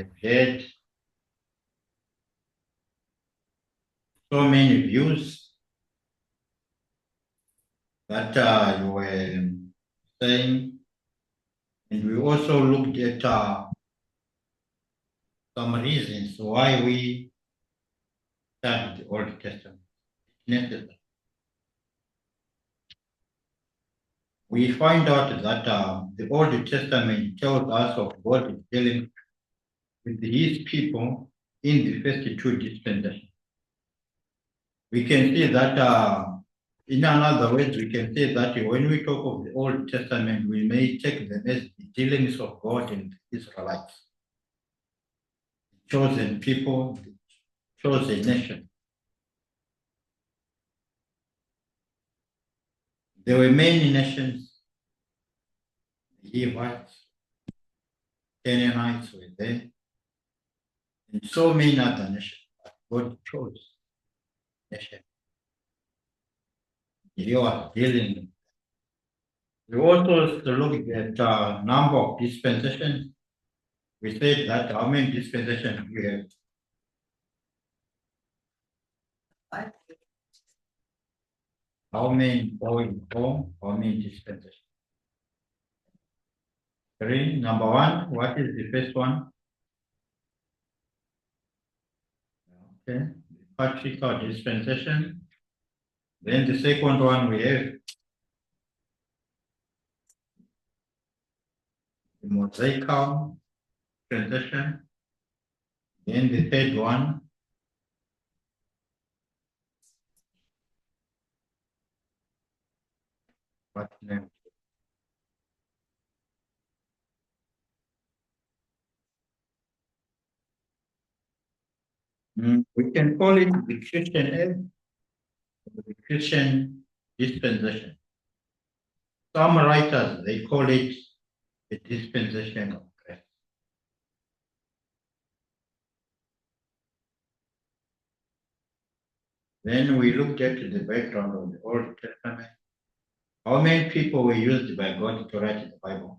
have had so many views that you were saying, and we also looked at some reasons why we study the Old Testament. Necessary. We find out that the Old Testament tells us of God dealing with his people in the first two dispensations. We can see that, in another words, we can say that when we talk of the Old Testament, we may take them as the dealings of God and the Israelites, the chosen people, the chosen nation. There were many nations, the Hivites, Canaanites were there, and so many other nations. God chose nations. He was dealing with. We also looked at number of dispensations. We said that how many dispensations we have. How many going home? How many dispensations? Three. Number one, what is the first one? Okay, the patriarchal dispensation. Then the second one we have the Mosaical dispensation. Then the third one, what name? We can call it the Christian age, the Christian dispensation. Some writers they call it the dispensation of grace. Then we looked at the background of the Old Testament. How many people were used by God to write the Bible?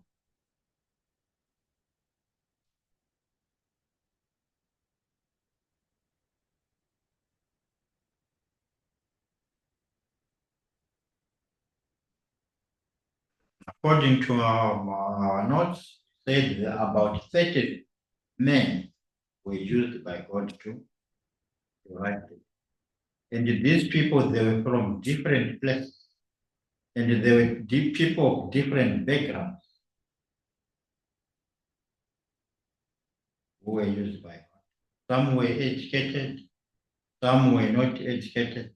According to our notes, said that about 30 men were used by God to write it. And these people, they were from different places. And they were people of different backgrounds who were used by God. Some were educated, some were not educated.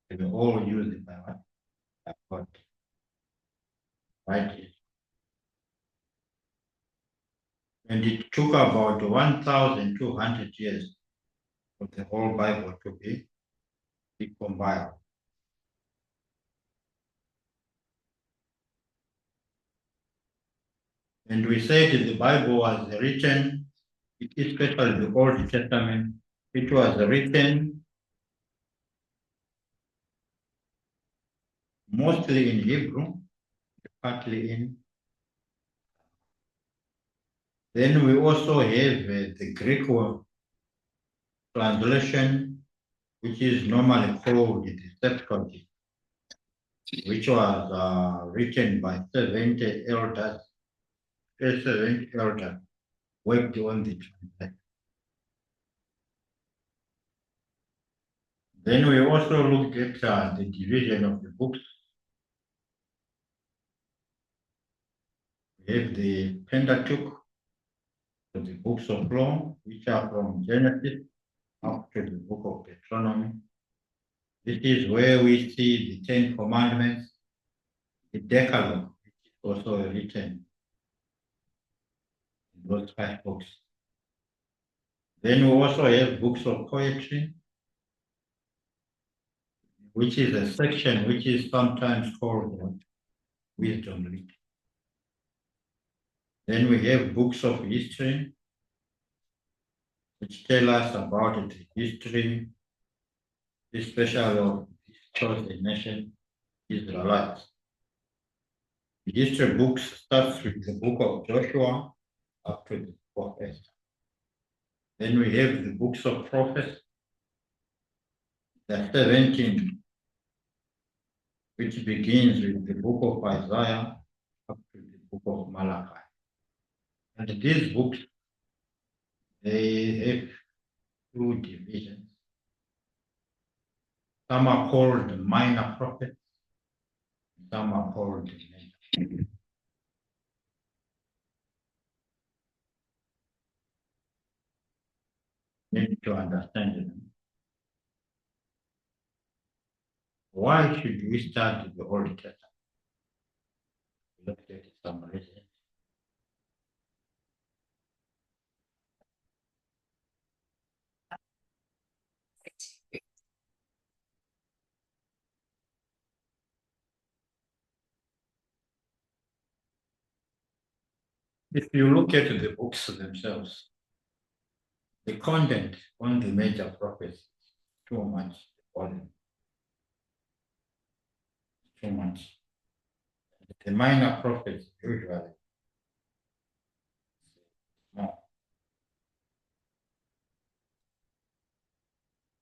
They were all used by God. Right? And it took about 1,200 years for the whole Bible to be compiled. And we said the Bible was written, especially the Old Testament, it was written mostly in Hebrew, partly in. Then we also have the Greek translation, which is normally called the Septuagint, which was written by 70 elders. 70 elders worked on the translation. Then we also looked at the division of the books. We have the Pentateuch, the books of law, which are from Genesis up to the book of Deuteronomy. This is where we see the Ten Commandments, the Decalogue, which is also written in those 5 books. Then we also have books of poetry, which is a section which is sometimes called wisdom literature. Then we have books of history, which tell us about the history, especially of this chosen nation, Israelites. The history books starts with the book of Joshua up to the book of Esther. Then we have the books of prophets, the 17, which begins with the book of Isaiah up to the book of Malachi. And these books, they have two divisions. Some are called minor prophets, some are called major. Need to understand them. Why should we study the Old Testament? Look at some reasons. If you look at the books themselves, the content on the major prophets is too much volume, too much. The minor prophets usually more.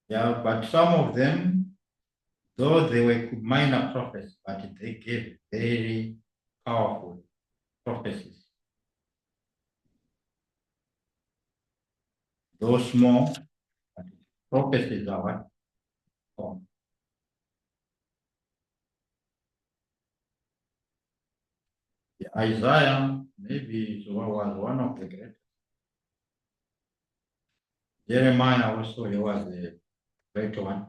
Yeah, but some of them, though they were minor prophets, but they gave very powerful prophecies. Those small prophecies are what? Oh, Isaiah maybe was one of the great. Jeremiah also he was a great one.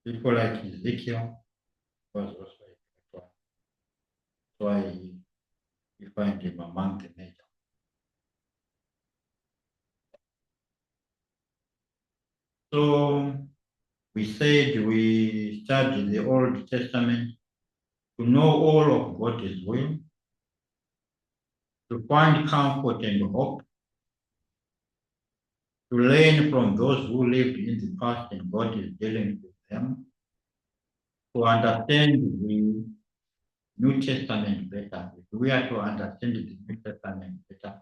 People like Ezekiel was also a great one. So you find him among the major. So we said we study the Old Testament to know all of God's will, to find comfort and hope, to learn from those who lived in the past and God is dealing with them, to understand the New Testament better. If we are to understand the New Testament better,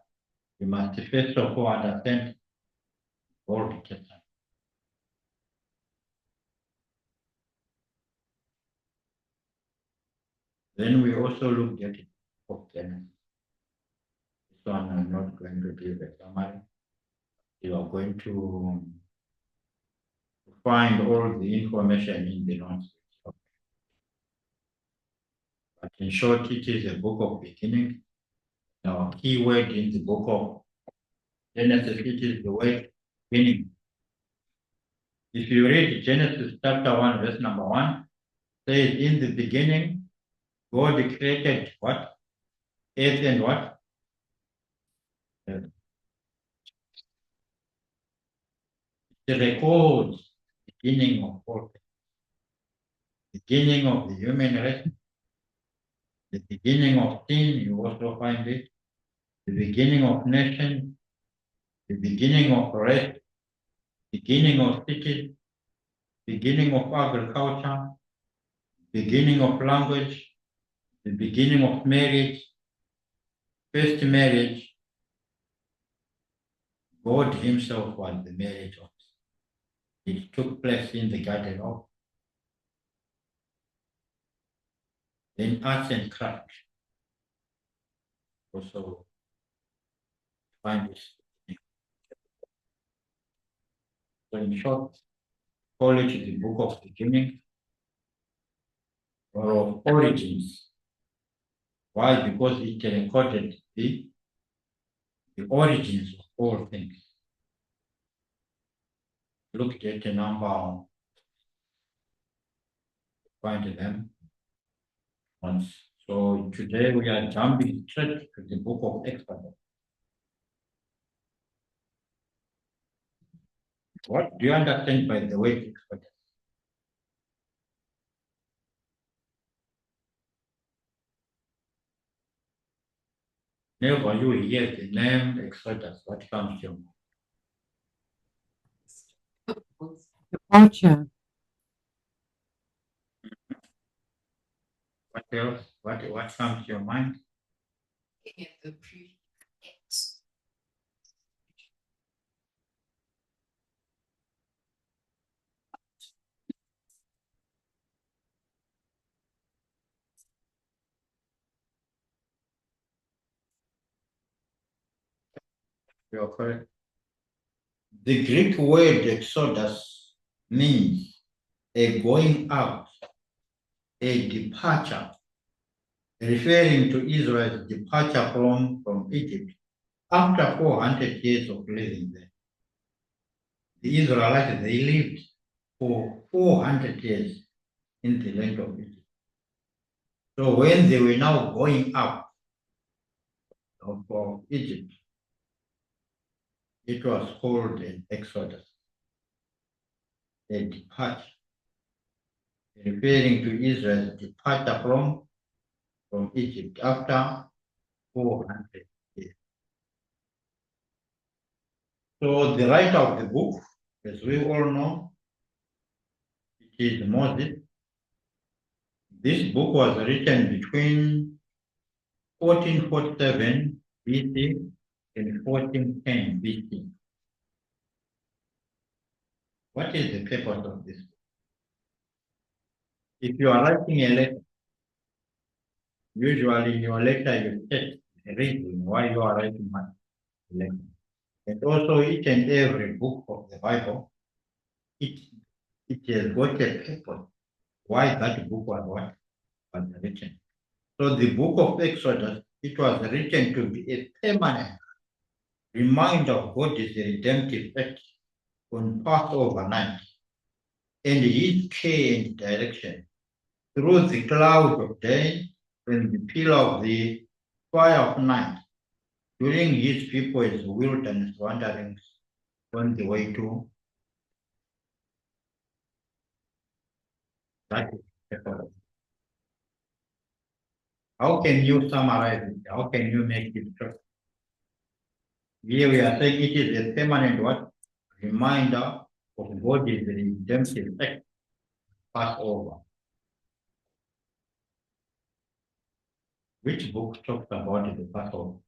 we must first of all understand the Old Testament. Then we also looked at it of Genesis. This one I'm not going to give a summary. You are going to find all the information in the notes. But in short, it is a book of beginning. Now, key word in the book of Genesis, it is the word beginning. If you read Genesis chapter 1, verse number 1, says, in the beginning, God created what? Earth and what? The records beginning of all, beginning of the human race, the beginning of sin, you also find it, the beginning of nation, the beginning of rest, beginning of cities, beginning of agriculture, beginning of language, the beginning of marriage, first marriage. God himself was the marriage of. It took place in the Garden of. Then arts and crafts also find this. So in short, call it the book of beginning or of origins. Why? Because it recorded the origins of all things. Look at the number, find them once. So today we are jumping straight to the book of Exodus. What do you understand by the word Exodus? Whenever you hear the name Exodus, what comes to your mind? Departure. What else? What comes to your mind? You're correct. The Greek word exodus means a going out, a departure, referring to Israel's departure from Egypt after 400 years of living there. The Israelites, they lived for 400 years in the land of Egypt. So when they were now going out of Egypt, it was called an exodus, a departure, referring to Israel's departure from Egypt after 400 years. So the writer of the book, as we all know, it is Moses. This book was written between 1447 BC and 1410 BC. What is the purpose of this book? If you are writing a letter, usually in your letter you state the reason why you are writing my letter. And also each and every book of the Bible, it, it has got a purpose why that book was written. So the book of Exodus, it was written to be a permanent reminder of God's redemptive act on Passover night and his care and direction through the cloud of day and the pillar of the fire of night during his people's wilderness wanderings on the way to that. How can you summarize it? How can you make it short? Here we are saying it is a permanent what? Reminder of God's redemptive act, Passover. Which book talks about the Passover?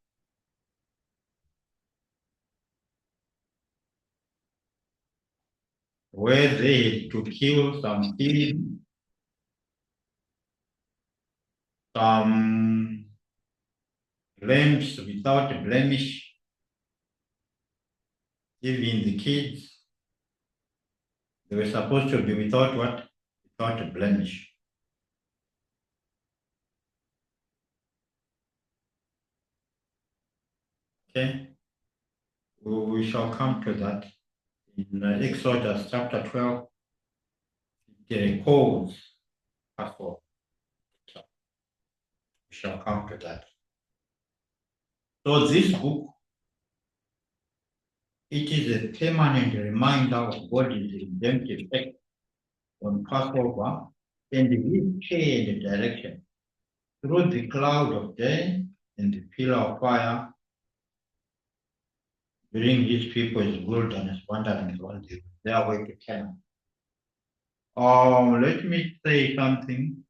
Where they had to kill some pig, some lambs without blemish, even the kids, they were supposed to be without what? Without blemish. Okay, we shall come to that in Exodus chapter 12. It records Passover. We shall come to that. So this book, it is a permanent reminder of God's redemptive act on Passover and his care and direction through the cloud of day and the pillar of fire during his people's wilderness wandering on their way to Canaan. Let me say something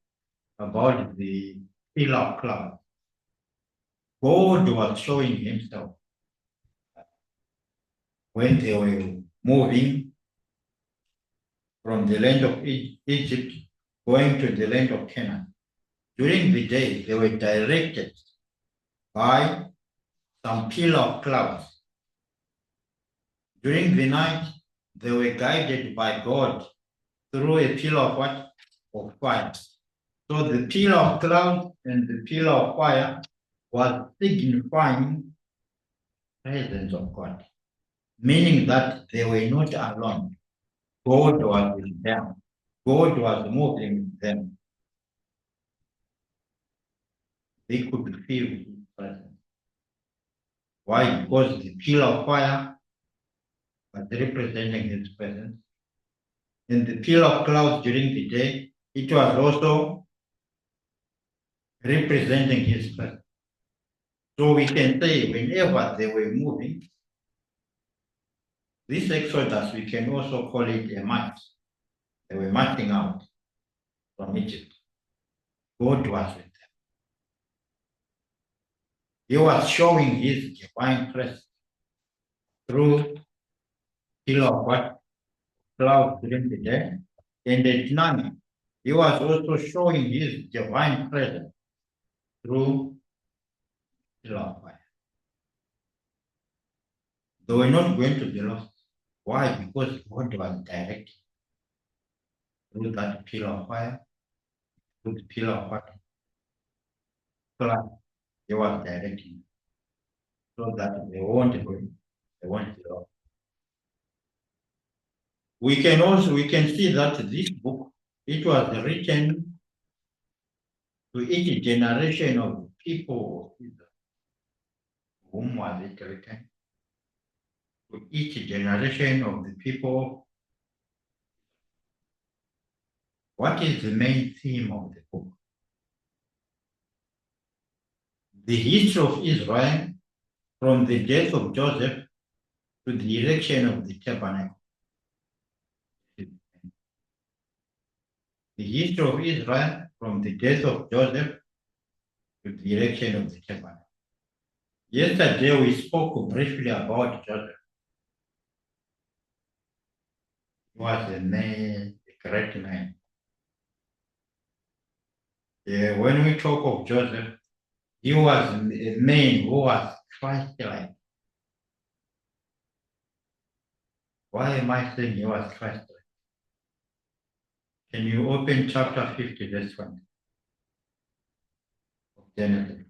about the pillar of cloud. God was showing himself when they were moving from the land of Egypt, going to the land of Canaan. During the day, they were directed by some pillar of clouds. During the night, they were guided by God through a pillar of what? Of fire. So the pillar of cloud and the pillar of fire was signifying presence of God, meaning that they were not alone. God was with them. God was moving with them. They could feel his presence. Why? Because the pillar of fire was representing his presence. And the pillar of clouds during the day, it was also representing his presence. So we can say whenever they were moving, this exodus, we can also call it a march. They were marching out from Egypt. God was with them. He was showing his divine presence through pillar of what? Cloud during the day. And at night, he was also showing his divine presence through pillar of fire. They were not going to be lost. Why? Because God was directing through that pillar of fire, through the pillar of water, cloud. He was directing so that they won't go, they won't be lost. We can see that this book, it was written to each generation of people of Israel. Whom was it written? To each generation of the people. What is the main theme of the book? The history of Israel from the death of Joseph to the erection of the tabernacle. The history of Israel from the death of Joseph to the erection of the tabernacle. Yesterday we spoke briefly about Joseph. He was a man, a great man. When we talk of Joseph, he was a man who was Christ-like. Why am I saying he was Christ-like? Can you open chapter 50, verse 1 of Genesis?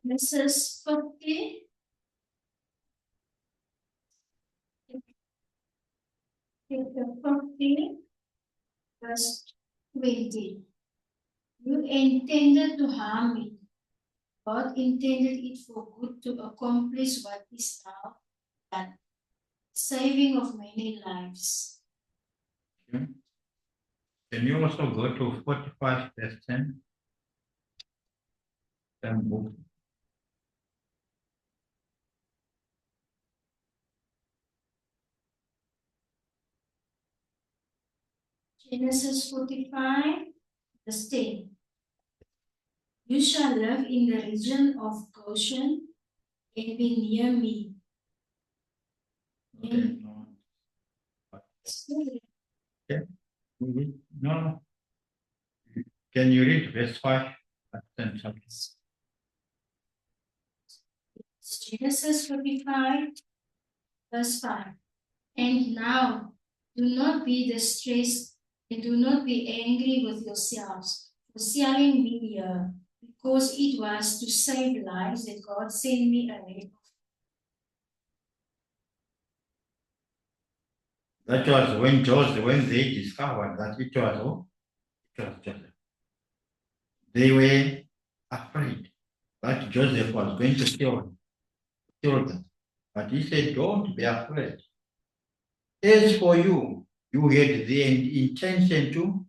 Genesis 50, chapter 50, verse 20. You intended to harm me. God intended it for good to accomplish what is now done, saving of many lives. Can you also go to 45, verse 10? Same book. Genesis 45, verse 10. You shall live in the region of Goshen and be near me. Okay, no. Can you read verse 5? Genesis 45, verse 5. And now, do not be distressed and do not be angry with yourselves for selling me here, because it was to save lives that God sent me ahead. That was when they discovered that it was Joseph. They were afraid that Joseph was going to kill them. But he said, don't be afraid. As for you, you had the intention to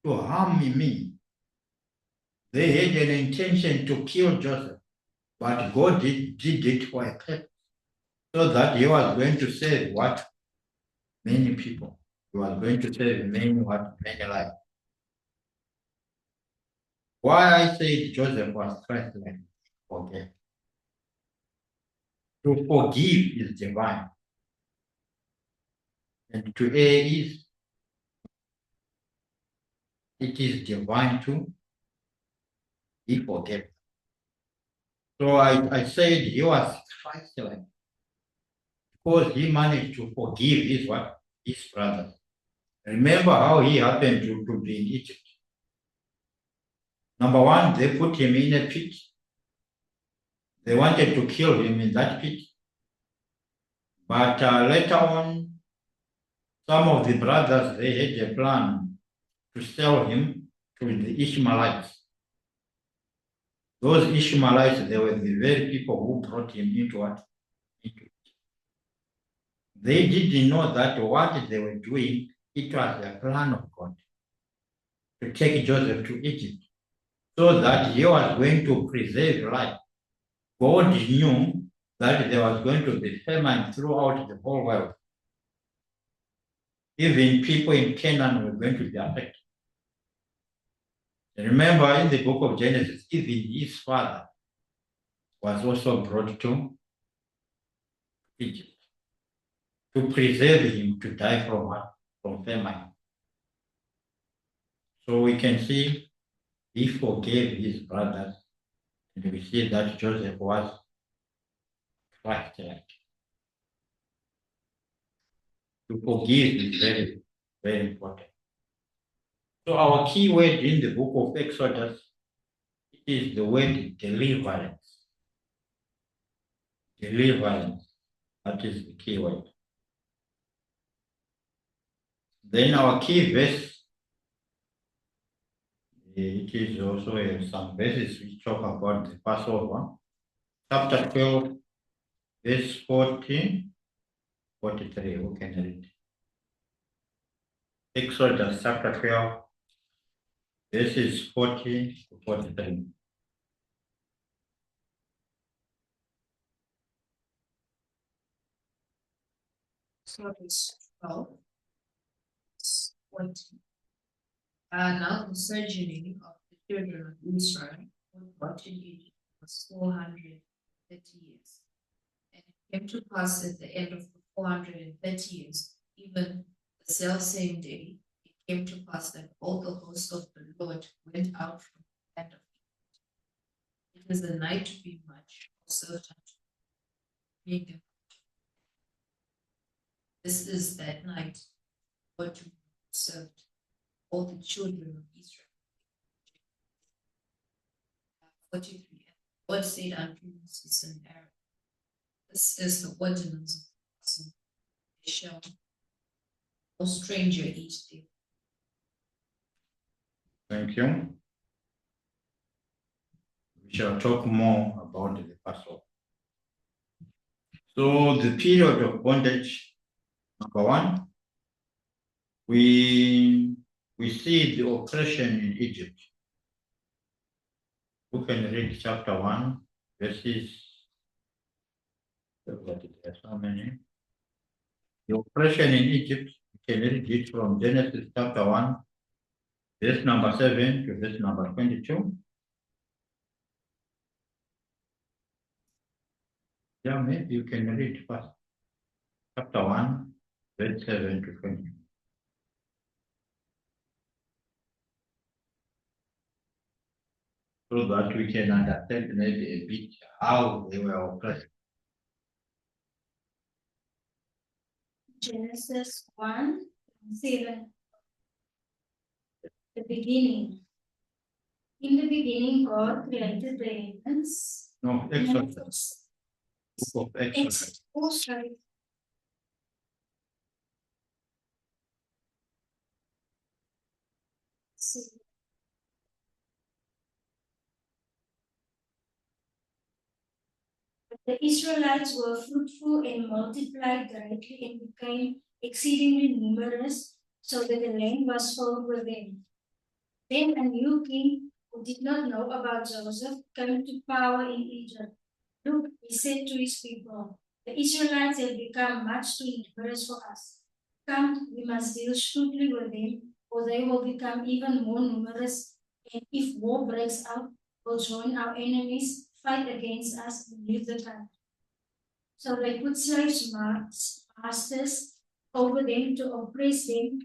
harm me. They had an intention to kill Joseph, but God did it for a purpose, so that he was going to save what? Many people. He was going to save many lives. Why I said Joseph was Christ-like? Okay. To forgive is divine. And to err it is divine to be forgiven. So I said he was Christ-like because he managed to forgive his brothers. Remember how he happened to be in Egypt. Number one, they put him in a pit. They wanted to kill him in that pit. But later on, some of the brothers, they had a plan to sell him to the Ishmaelites. Those Ishmaelites, they were the very people who brought him into what? They didn't know that what they were doing, it was a plan of God to take Joseph to Egypt so that he was going to preserve life. God knew that there was going to be famine throughout the whole world. even people in Canaan were going to be affected. Remember, in the book of Genesis, even his father was also brought to Egypt to preserve him to die from what? From famine. So we can see he forgave his brothers, and we see that Joseph was Christ-like. To forgive is very, very important. So our key word in the book of Exodus is the word deliverance. Deliverance. That is the key word. Then our key verse, it is also some verses which talk about the Passover. Chapter 12, verse 40, 43. Who can read? Exodus chapter 12, verses 40 to 43. Exodus 12, verse 40. Now the sojourning of the children of Israel with God in Egypt was 430 years. And it came to pass at the end of the 430 years, even the selfsame day, it came to pass that all the host of the Lord went out from the land of Egypt. It was the night to be much observed unto bring them. This is that night God to be observed all the children of Israel. 43. And God said unto Moses and Aaron, this is the ordinance of the Passover. They shall no stranger eat them. Thank you. We shall talk more about the Passover. So the period of bondage, number one, we see the oppression in Egypt. Who can read chapter 1, verses, there's so many. The oppression in Egypt, you can read it from Genesis chapter 1, verse number 7 to verse number 22. Yeah, maybe you can read first. Chapter 1, verse 7 to 22. So that we can understand maybe a bit how they were oppressed. Genesis 1, 7. The beginning. In the beginning, God created the heavens. No, Exodus. Book of Exodus. Oh, sorry. The Israelites were fruitful and multiplied greatly and became exceedingly numerous, so that the land was filled with them. Then a new king who did not know about Joseph came to power in Egypt. Look, he said to his people, the Israelites have become much too numerous for us. Come, we must deal shrewdly with them, or they will become even more numerous. And if war breaks out, we'll join our enemies, fight against us, and leave the country. So they put slaves, masters over them to oppress them,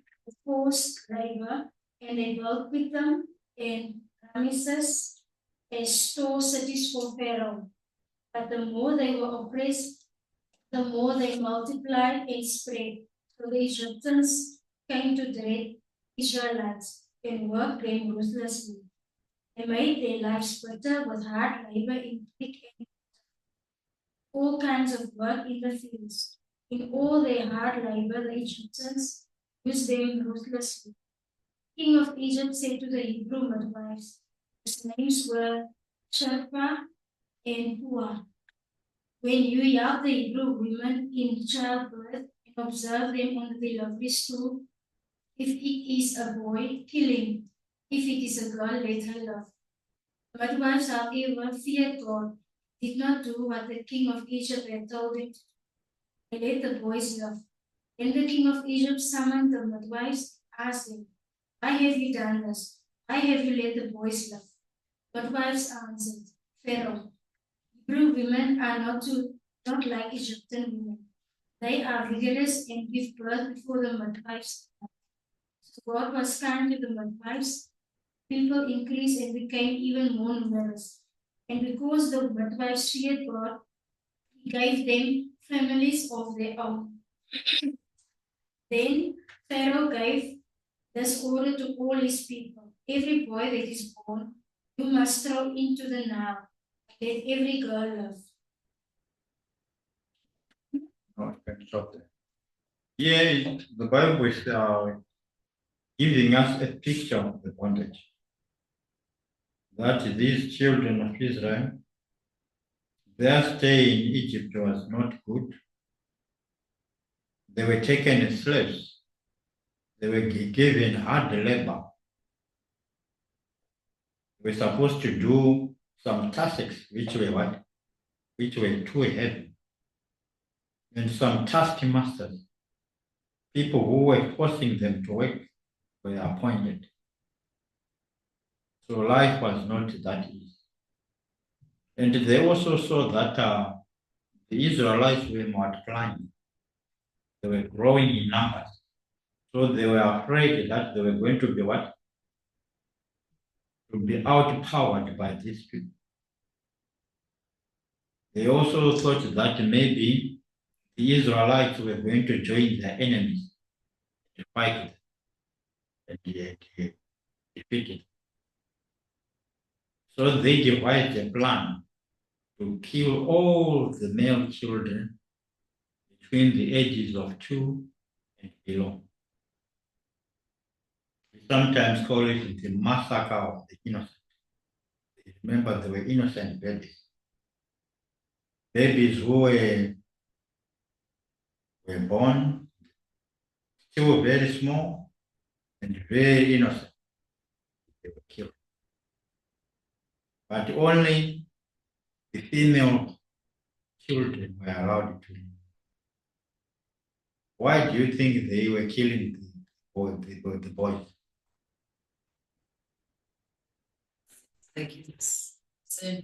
forced labor, and they built Pithom and Ramesses as store cities for Pharaoh. But the more they were oppressed, the more they multiplied and spread. So the Egyptians came to dread Israelites and worked them ruthlessly. They made their lives bitter with hard labor in thick and all kinds of work in the fields. In all their hard labor, the Egyptians used them ruthlessly. The king of Egypt said to the Hebrew midwives, whose names were Shiphrah and Puah, when you help the Hebrew women in childbirth and observe them on the delivery stool, if it is a boy, kill him. If it is a girl, let her live. The midwives, however, feared God, did not do what the king of Egypt had told them to do. They let the boys live. Then the king of Egypt summoned the midwives, asked them, why have you done this? Why have you let the boys live? Midwives answered, Pharaoh, Hebrew women are not like Egyptian women. They are vigorous and give birth before the midwives. So God was kind to the midwives. People increased and became even more numerous. And because the midwives feared God, He gave them families of their own. Then Pharaoh gave this order to all his people. Every boy that is born, you must throw into the Nile. Let every girl live. No, I can stop there. Here, the Bible is giving us a picture of the bondage. That these children of Israel, their stay in Egypt was not good. They were taken as slaves. They were given hard labor. They were supposed to do some tasks which were what? Which were too heavy. And some taskmasters, people who were forcing them to work, were appointed. So life was not that easy. And they also saw that the Israelites were multiplying. They were growing in numbers. So they were afraid that they were going to be what? To be outpowered by these people. They also thought that maybe the Israelites were going to join their enemies to fight them and defeat them. So they devised a plan to kill all the male children between the ages of 2 and below. We sometimes call it the massacre of the innocent. Remember, they were innocent babies. Babies who were born still very small and very innocent. They were killed. But only the female children were allowed to live. Why do you think they were killing the boys? Thank you. Same.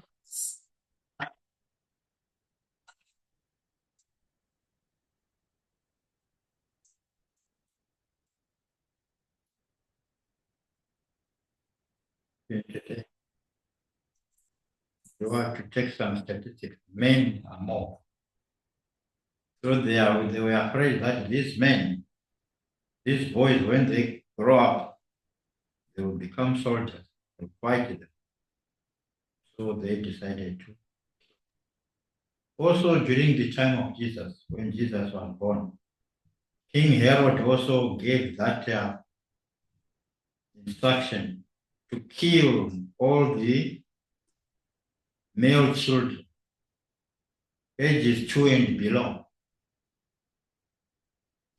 You have to take some statistics. Men are more. So they were afraid that these men, these boys, when they grow up, they will become soldiers and fight them. So they decided to. Also, during the time of Jesus, when Jesus was born, King Herod also gave that instruction to kill all the male children, ages 2 and below.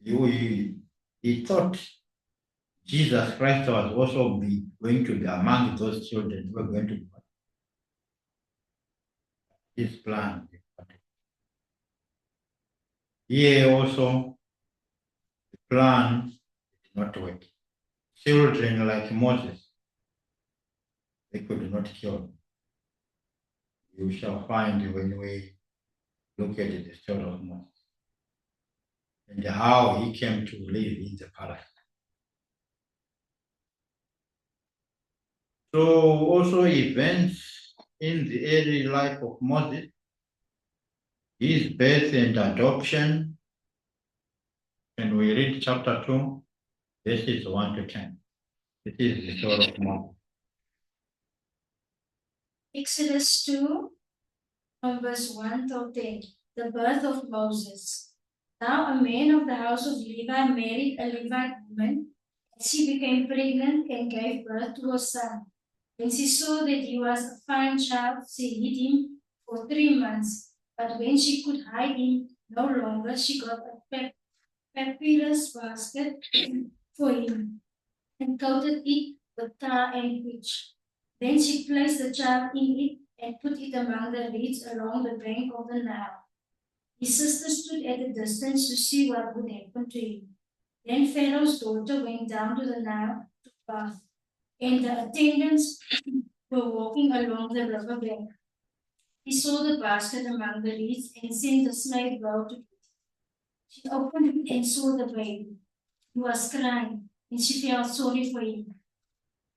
He thought Jesus Christ was also going to be among those children who were going to be his plan. Here also, the plan did not work. Children like Moses, they could not kill. You shall find when we look at the story of Moses and how he came to live in the palace. So also events in the early life of Moses, his birth and adoption, and we read chapter 2, verses 1 to 10. This is the story of Moses. Exodus 2, from verse 1 to 10, the birth of Moses. Now a man of the house of Levi married a Levite woman, and she became pregnant and gave birth to a son. When she saw that he was a fine child, she hid him for 3 months. But when she could hide him no longer, she got a papyrus basket for him and coated it with tar and pitch. Then she placed the child in it and put it among the reeds along the bank of the Nile. His sister stood at a distance to see what would happen to him. Then Pharaoh's daughter went down to the Nile to bath, and the attendants were walking along the river bank. He saw the basket among the reeds and sent a slave girl to get it. She opened it and saw the baby. He was crying, and she felt sorry for him.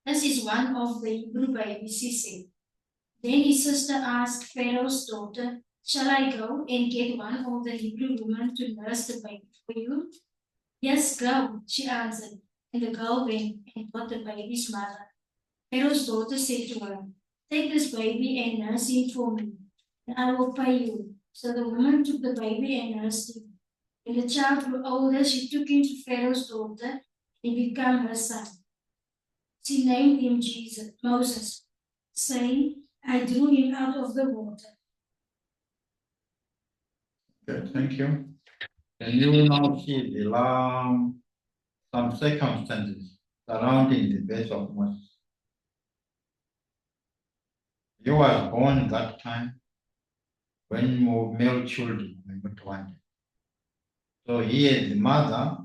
This is one of the Hebrew babies, she said. Then his sister asked Pharaoh's daughter, shall I go and get one of the Hebrew women to nurse the baby for you? Yes, go, she answered, and the girl went and got the baby's mother. Pharaoh's daughter said to her, take this baby and nurse him for me, and I will pay you. So the woman took the baby and nursed him. When the child grew older, she took him to Pharaoh's daughter and he became her son. She named him Moses, saying, I drew him out of the water. Okay, thank you. And you will now see some circumstances surrounding the birth of Moses. He was born that time when male children were not wanted. So he as the mother,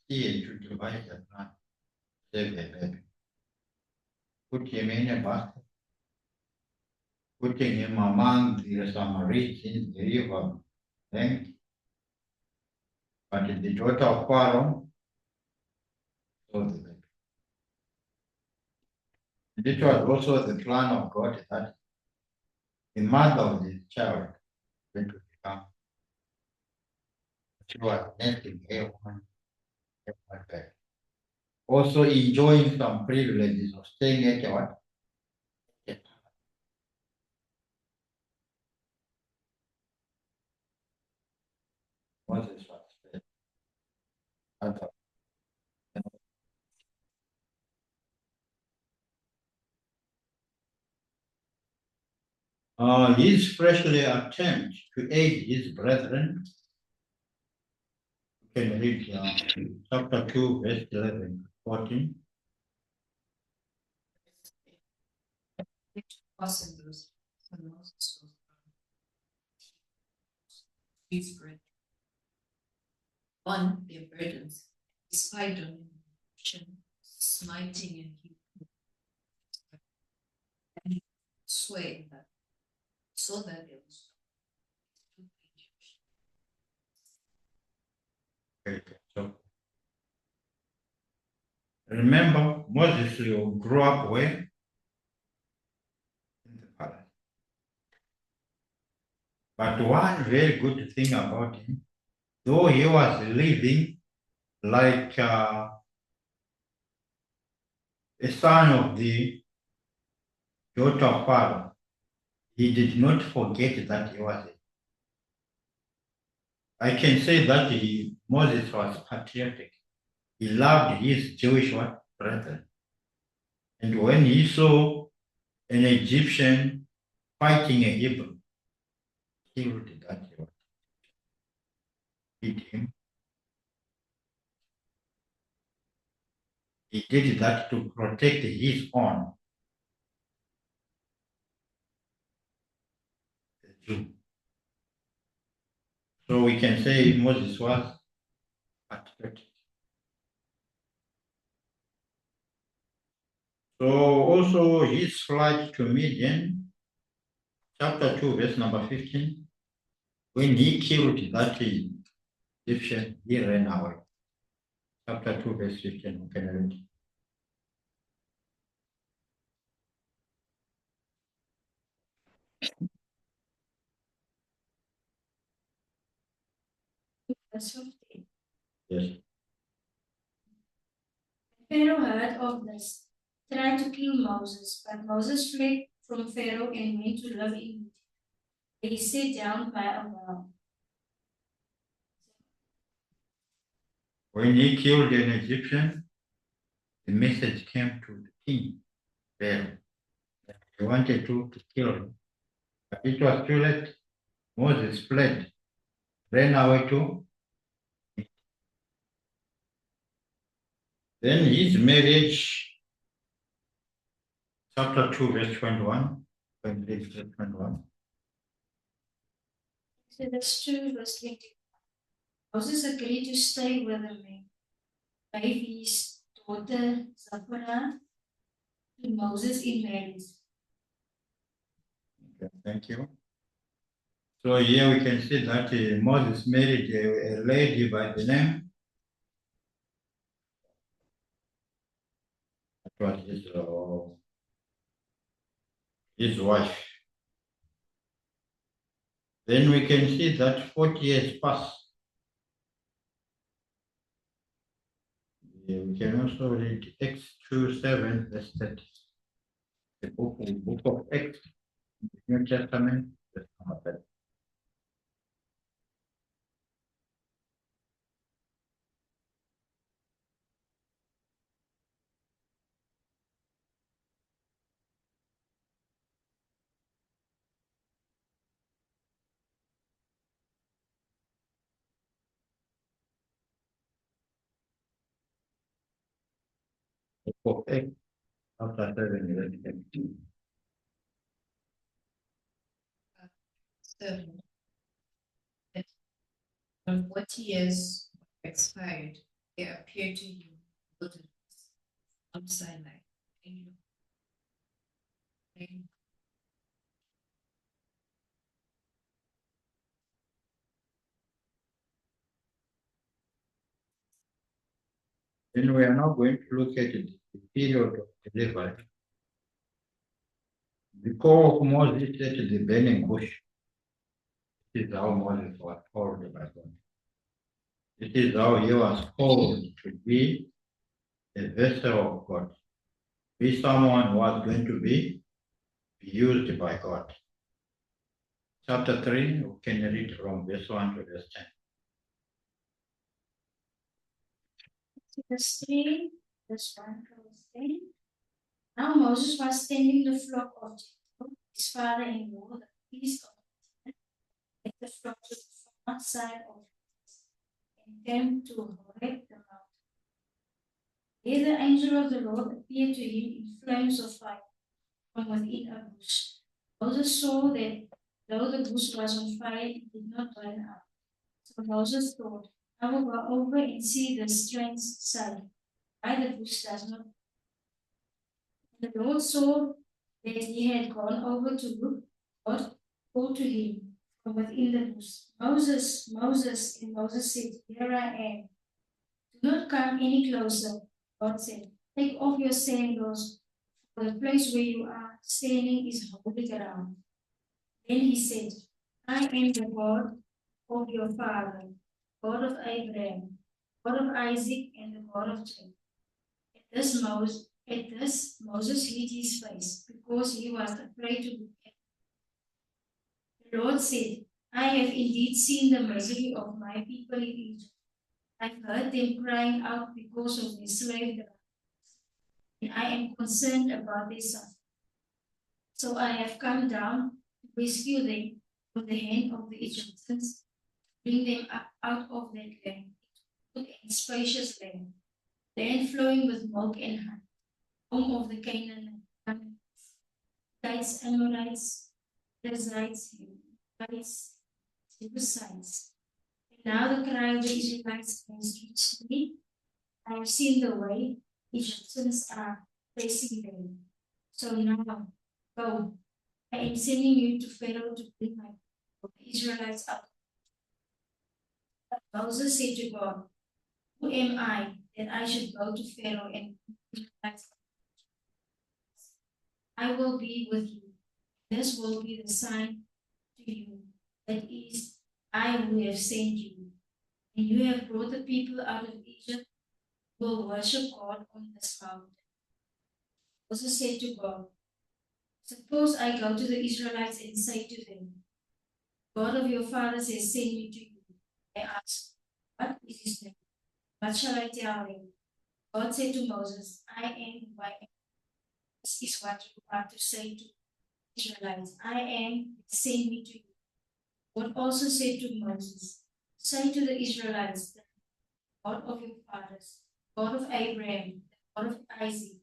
she had to devise a plan to save her baby. Put him in a basket, putting him among some reeds in the river bank. But the daughter of Pharaoh saw the baby. And it was also the plan of God that the mother of the child going to become. She was nesting her one back. Also enjoying some privileges of staying at what? Moses was fed at the- his freshly attempt to aid his brethren. You can read chapter 2, verse 11 to 14. Passengers and Moses was his bread. On their burdens, despite on smiting and he swayed that so that there was Okay, so remember, Moses grew up where? In the palace. But one very good thing about him, though he was living like a son of the daughter of Pharaoh, he did not forget that he was. I can say that Moses was patriotic. He loved his Jewish brethren. And when he saw an Egyptian fighting a Hebrew, he killed that Hebrew. Beat him. He did that to protect his own, the Jew. So we can say Moses was patriotic. So also his flight to Midian, chapter 2, verse number 15, when he killed that Egyptian, he ran away. Chapter 2, verse 15, we can read. Verse 15. Yes. Pharaoh heard of this, tried to kill Moses, but Moses fled from Pharaoh and went to live in Egypt. He sat down by a well. When he killed an Egyptian, the message came to the king, Pharaoh. He wanted to kill him, but it was too late. Moses fled, ran away to. Then his marriage, chapter 2, verse 21, 23, verse 21. Exodus 2, verse 20. Moses agreed to stay with the man, gave his daughter Zipporah to Moses in marriage. Okay, thank you. So here we can see that Moses married a lady by the name. That was his wife. Then we can see that 40 years pass. We can also read Acts 2:7, verse 30. The book of Acts, the New Testament, verse number 30. Book of Acts, chapter 7, verse 30. 7. When 40 years expired, there appeared to you wilderness on Sinai. Then we are now going to look at the period of deliverance. The call of Moses at the burning bush. This is how Moses was called by God. This is how he was called to be a vessel of God, be someone who was going to be used by God. Chapter 3, we can read from verse 1 to verse 10. Exodus 3, verse 1 to verse 10. Now Moses was tending the flock of Jethro, his father-in-law, the priest of Midian, at the flock to the far side of and came to Horeb the mountain. There the angel of the Lord appeared to him in flames of fire from within a bush. Moses saw that though the bush was on fire, it did not burn up. So Moses thought, I will go over and see the strange sight, why the bush does not. The Lord saw that he had gone over to look. God called to him from within the bush, Moses, Moses. And Moses said, Here I am. Do not come any closer. God said, Take off your sandals, for the place where you are standing is holy ground. Then he said, I am the God of your father, God of Abraham, God of Isaac, and the God of Jacob. At this, Moses hid his face because he was afraid to look at him. The Lord said, I have indeed seen the misery of my people in Egypt. I've heard them crying out because of their slave drivers, and I am concerned about their suffering. So I have come down to rescue them from the hand of the Egyptians, bring them up out of that land, good and spacious land flowing with milk and honey, home of the Canaanites, Amorites, Perizzites, Hittites, Jebusites. And now the cry of the Israelites has reached me. I have seen the way Egyptians are facing them. So now, go. I am sending you to Pharaoh to bring my people, the Israelites out. But Moses said to God, Who am I that I should go to Pharaoh and bring the Israelites out? I will be with you. This will be the sign to you. That is, I who have sent you. And you have brought the people out of Egypt, will worship God on this mountain. Moses said to God, Suppose I go to the Israelites and say to them, God of your fathers has sent me to you. I asked, What is his name? What shall I tell him? God said to Moses, I am who I am. This is what you are to say to the Israelites. I am sent me to you. God also said to Moses, Say to the Israelites, the God of your fathers, God of Abraham, the God of Isaac,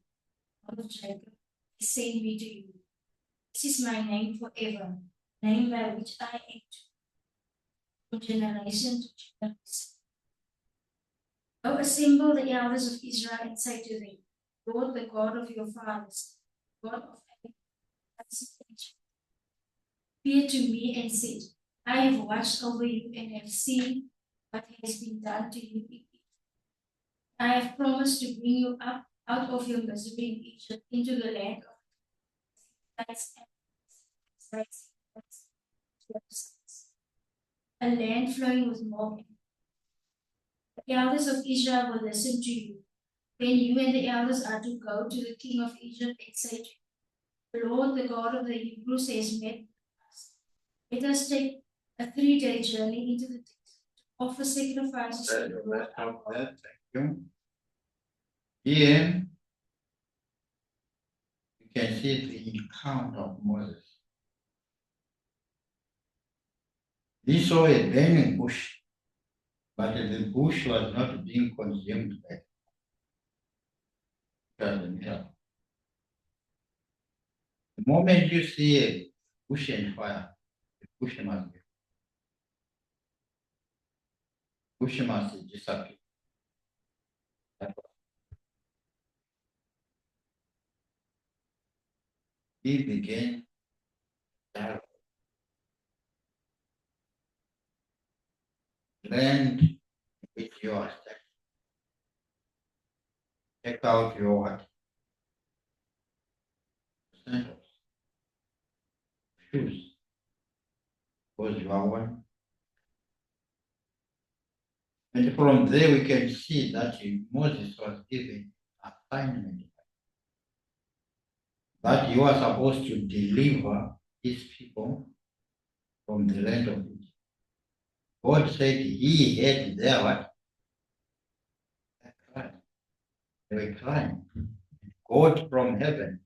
God of Jacob, has sent me to you. This is my name forever, name by which I am to from generation to generation. Now assemble the elders of Israel and say to them, Lord, the God of your fathers, God of Abraham, appeared to me and said, I have watched over you and have seen what has been done to you in Egypt. I have promised to bring you up out of your misery in Egypt into the land of a land flowing with milk. The elders of Israel will listen to you. Then you and the elders are to go to the king of Egypt and say to him, the Lord, the God of the Hebrews, has met us. Let us take a 3-day journey into the desert to offer sacrifices to the Lord our God. Thank you. Here, you can see the encounter of Moses. He saw a burning bush, but the bush was not being consumed by the miracle. The moment you see a bush and fire, the bush must disappear. He began dialogue. Land which you are stuck. Check out your what? Sandals, shoes, because you are one. And from there we can see that Moses was given assignment that you are supposed to deliver his people from the land of Egypt. God said he had their what? Their cry. They were crying. God from heaven.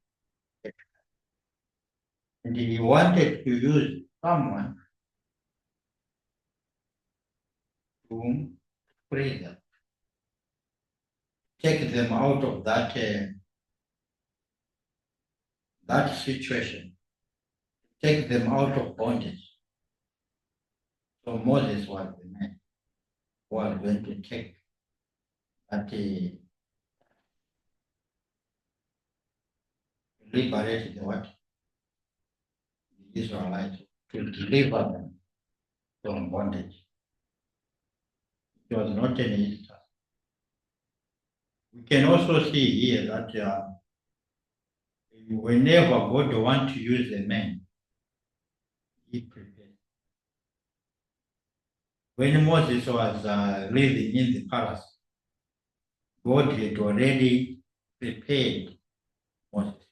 And he wanted to use someone to free them, take them out of that situation, take them out of bondage. So Moses was the man who was going to take that liberate the what? The Israelites, to deliver them from bondage. It was not an easy task. We can also see here that whenever God wants to use a man, he prepares. When Moses was living in the palace, God had already prepared Moses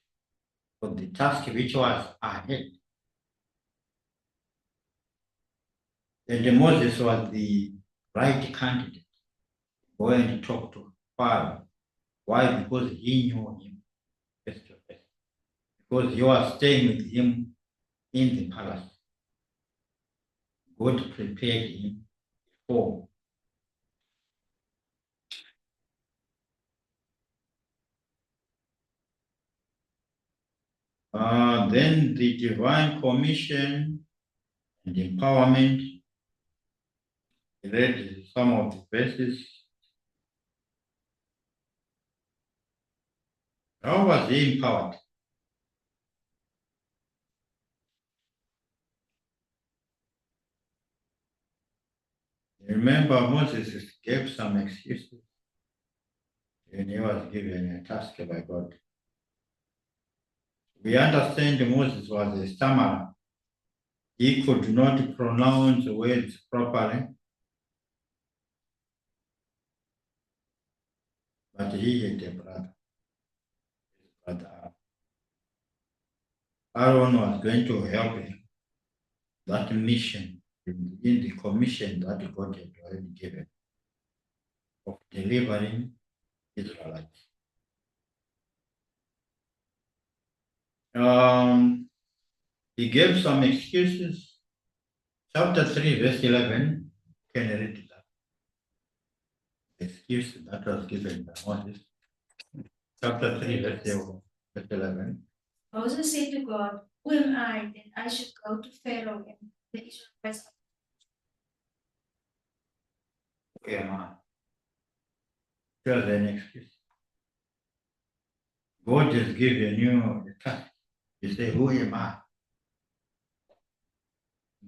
for the task which was ahead. And Moses was the right candidate to go and talk to Pharaoh. Why? Because he knew him face to face. Because he was staying with him in the palace. God prepared him for. Then the divine commission and empowerment. I read some of the verses. How was he empowered? Remember, Moses gave some excuses when he was given a task by God. We understand Moses was a stammerer. He could not pronounce words properly, but he had a brother. His brother Aaron was going to help him. That mission, in the commission that God had already given, of delivering Israelites. He gave some excuses. Chapter 3, verse 11, can you read that? Excuse that was given by Moses. Chapter 3, verse 11. Moses said to God, who am I that I should go to Pharaoh and the Israelites? Who am I? Just an excuse. God has given you a task. You say, who am I?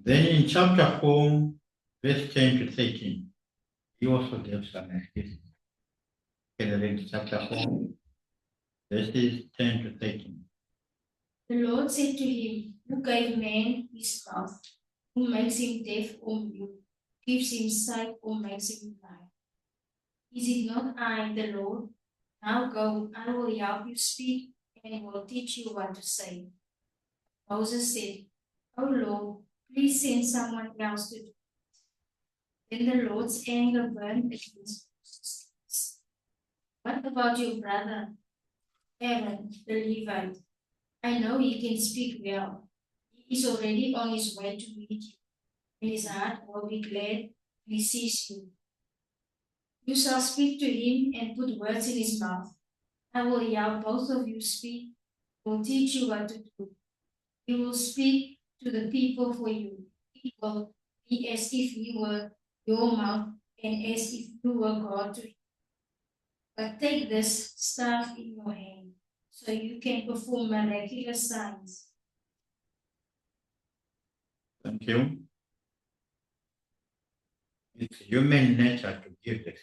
Then in chapter 4, verse 10 to 13, he also gave some excuses. Can you read chapter 4, verses 10 to 13? The Lord said to him, who gave man his mouth, who makes him deaf or mute, gives him sight or makes him blind? Is it not I, the Lord? Now go, I will help you speak and will teach you what to say. Moses said, O Lord, please send someone else to do it. Then the Lord's anger burned against Moses. What about your brother, Aaron, the Levite? I know he can speak well. He is already on his way to meet you, and his heart will be glad when he sees you. You shall speak to him and put words in his mouth. I will hear both of you speak, will teach you what to do. He will speak to the people for you. It will be as if he were your mouth and as if you were God to him. But take this staff in your hand so you can perform miraculous signs. Thank you. It's human nature to give the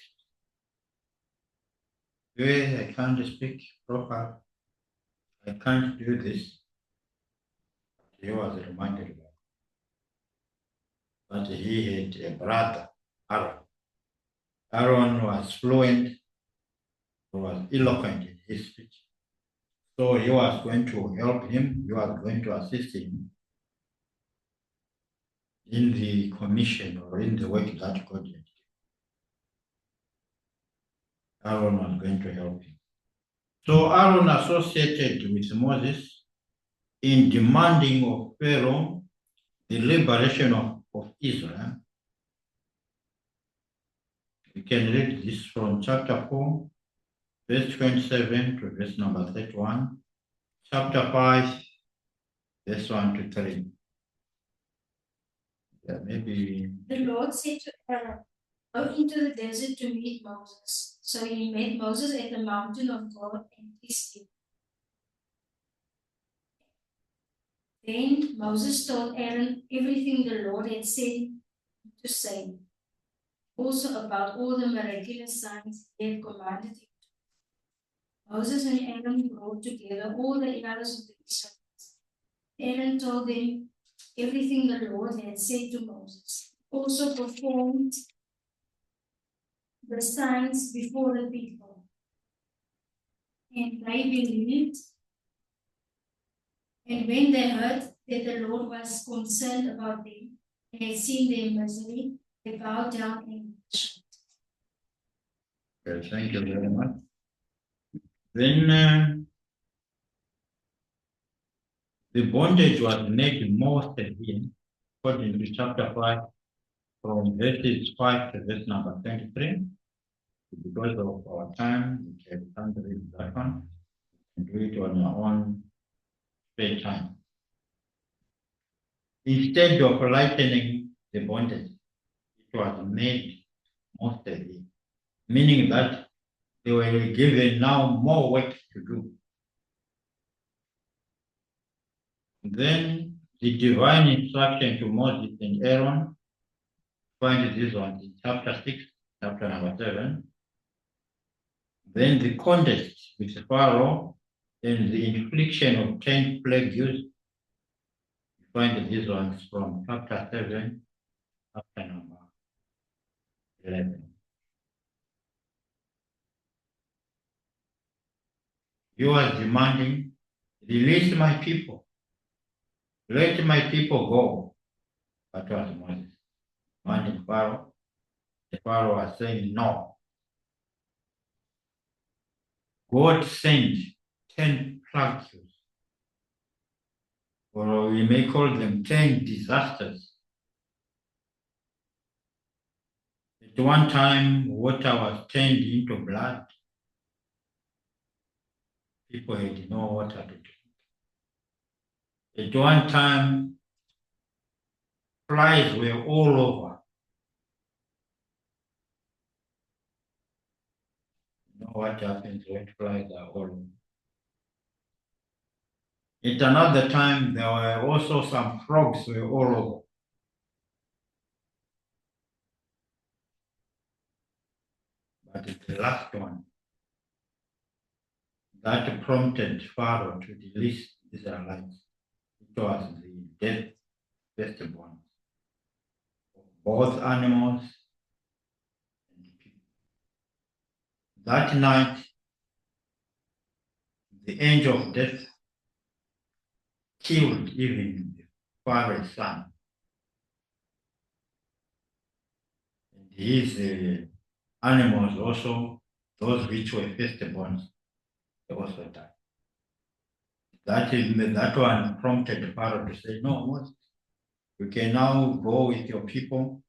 I can't speak proper. I can't do this. He was reminded that he had a brother, Aaron. Aaron was fluent, was eloquent in his speech. So he was going to help him, he was going to assist him in the commission or in the work that God did. Aaron was going to help him. So Aaron associated with Moses in demanding of Pharaoh the liberation of Israel. We can read this from chapter 4, verse 27 to verse number 31, chapter 5, verse 1 to 3. Yeah, maybe. The Lord said to Aaron, go into the desert to meet Moses. So he met Moses at the mountain of God and kissed him. Then Moses told Aaron everything the Lord had said to say, also about all the miraculous signs he had commanded him. Moses and Aaron brought together all the elders of the Israelites. Aaron told them everything the Lord had said to Moses. Also performed the signs before the people. And they believed. And when they heard that the Lord was concerned about them and had seen their misery, they bowed down and worshiped. Okay, thank you very much. Then the bondage was made more severe, according to chapter 5, from verses 5 to verse number 23. Because of our time, we can't read that one and do it on your own spare time. Instead of lightening the bondage, it was made more severe, meaning that they were given now more work to do. Then the divine instruction to Moses and Aaron, find this one in chapter 6, chapter number 7. Then the contest with Pharaoh and the infliction of 10 plagues. You find these ones from chapter 7, chapter number 11. You are demanding, release my people. Let my people go. That was Moses. Demanding Pharaoh. The Pharaoh was saying no. God sent 10 plagues, or we may call them 10 disasters. At one time, water was turned into blood. People had no water to drink. At one time, flies were all over. what happens when flies are all. At another time, there were also some frogs were all over. But the last one that prompted Pharaoh to release the Israelites, it was the death festival of both animals and people. That night, the angel of death killed even the Pharaoh's son and his animals also, those which were firstborns, they also died. That one prompted Pharaoh to say, no, Moses, you can now go with your people.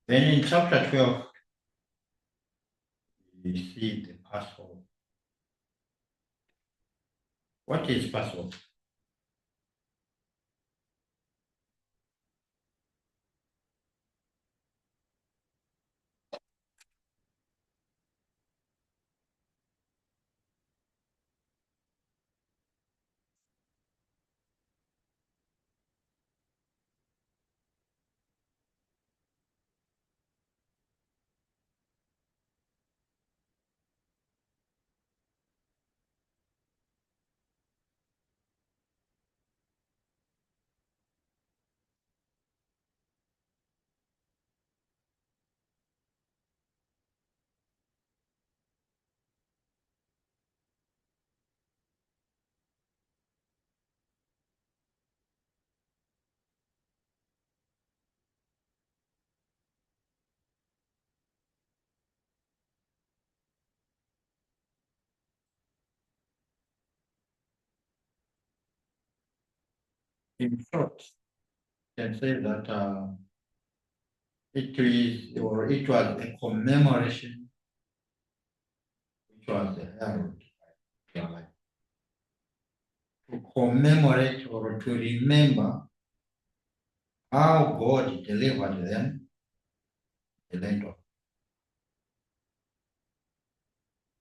Then in chapter 12, we see the Passover. What is Passover? In short, can say that it was a commemoration, which was held like, to commemorate or to remember how God delivered them the land of.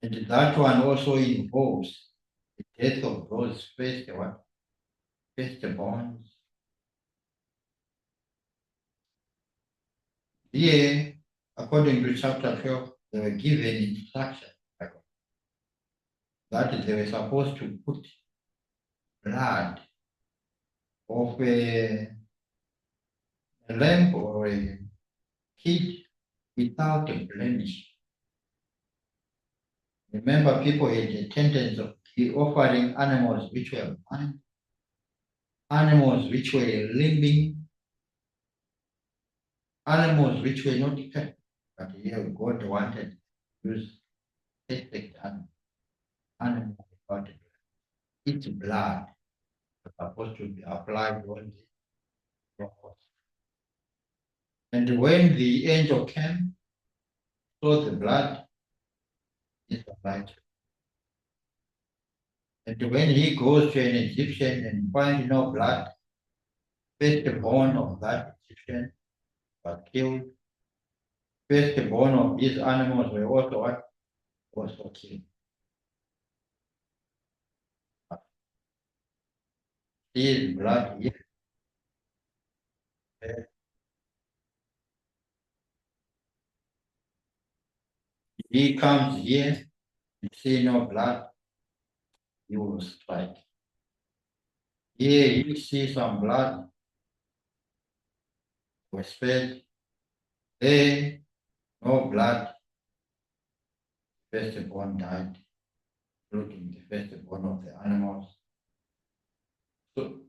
And that one also involves the death of those firstborns. Here, according to chapter 12, they were given instruction that they were supposed to put blood of a lamb or a kid without a blemish. Remember, people had a tendency of offering animals which were blind, animals which were limping, animals which were not perfect. But here God wanted to use perfect animal without a blemish. Its blood was supposed to be applied on the cross. And when the angel came, saw the blood, he survived. And when he goes to an Egyptian and finds no blood, firstborn of that Egyptian was killed. Firstborn of these animals were also what? Also killed. His blood here. He comes here and see no blood, he will strike. Here you see some blood was spilled. There, no blood. Firstborn died, including the firstborn of the animals. So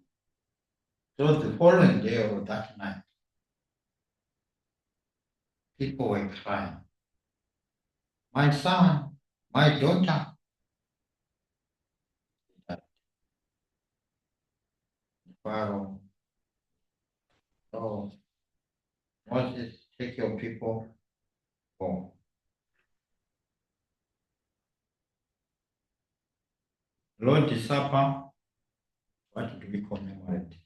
the following day or that night, people were crying. My son, my daughter. Pharaoh, so Moses, take your people home. Lord's Supper, what do we commemorate?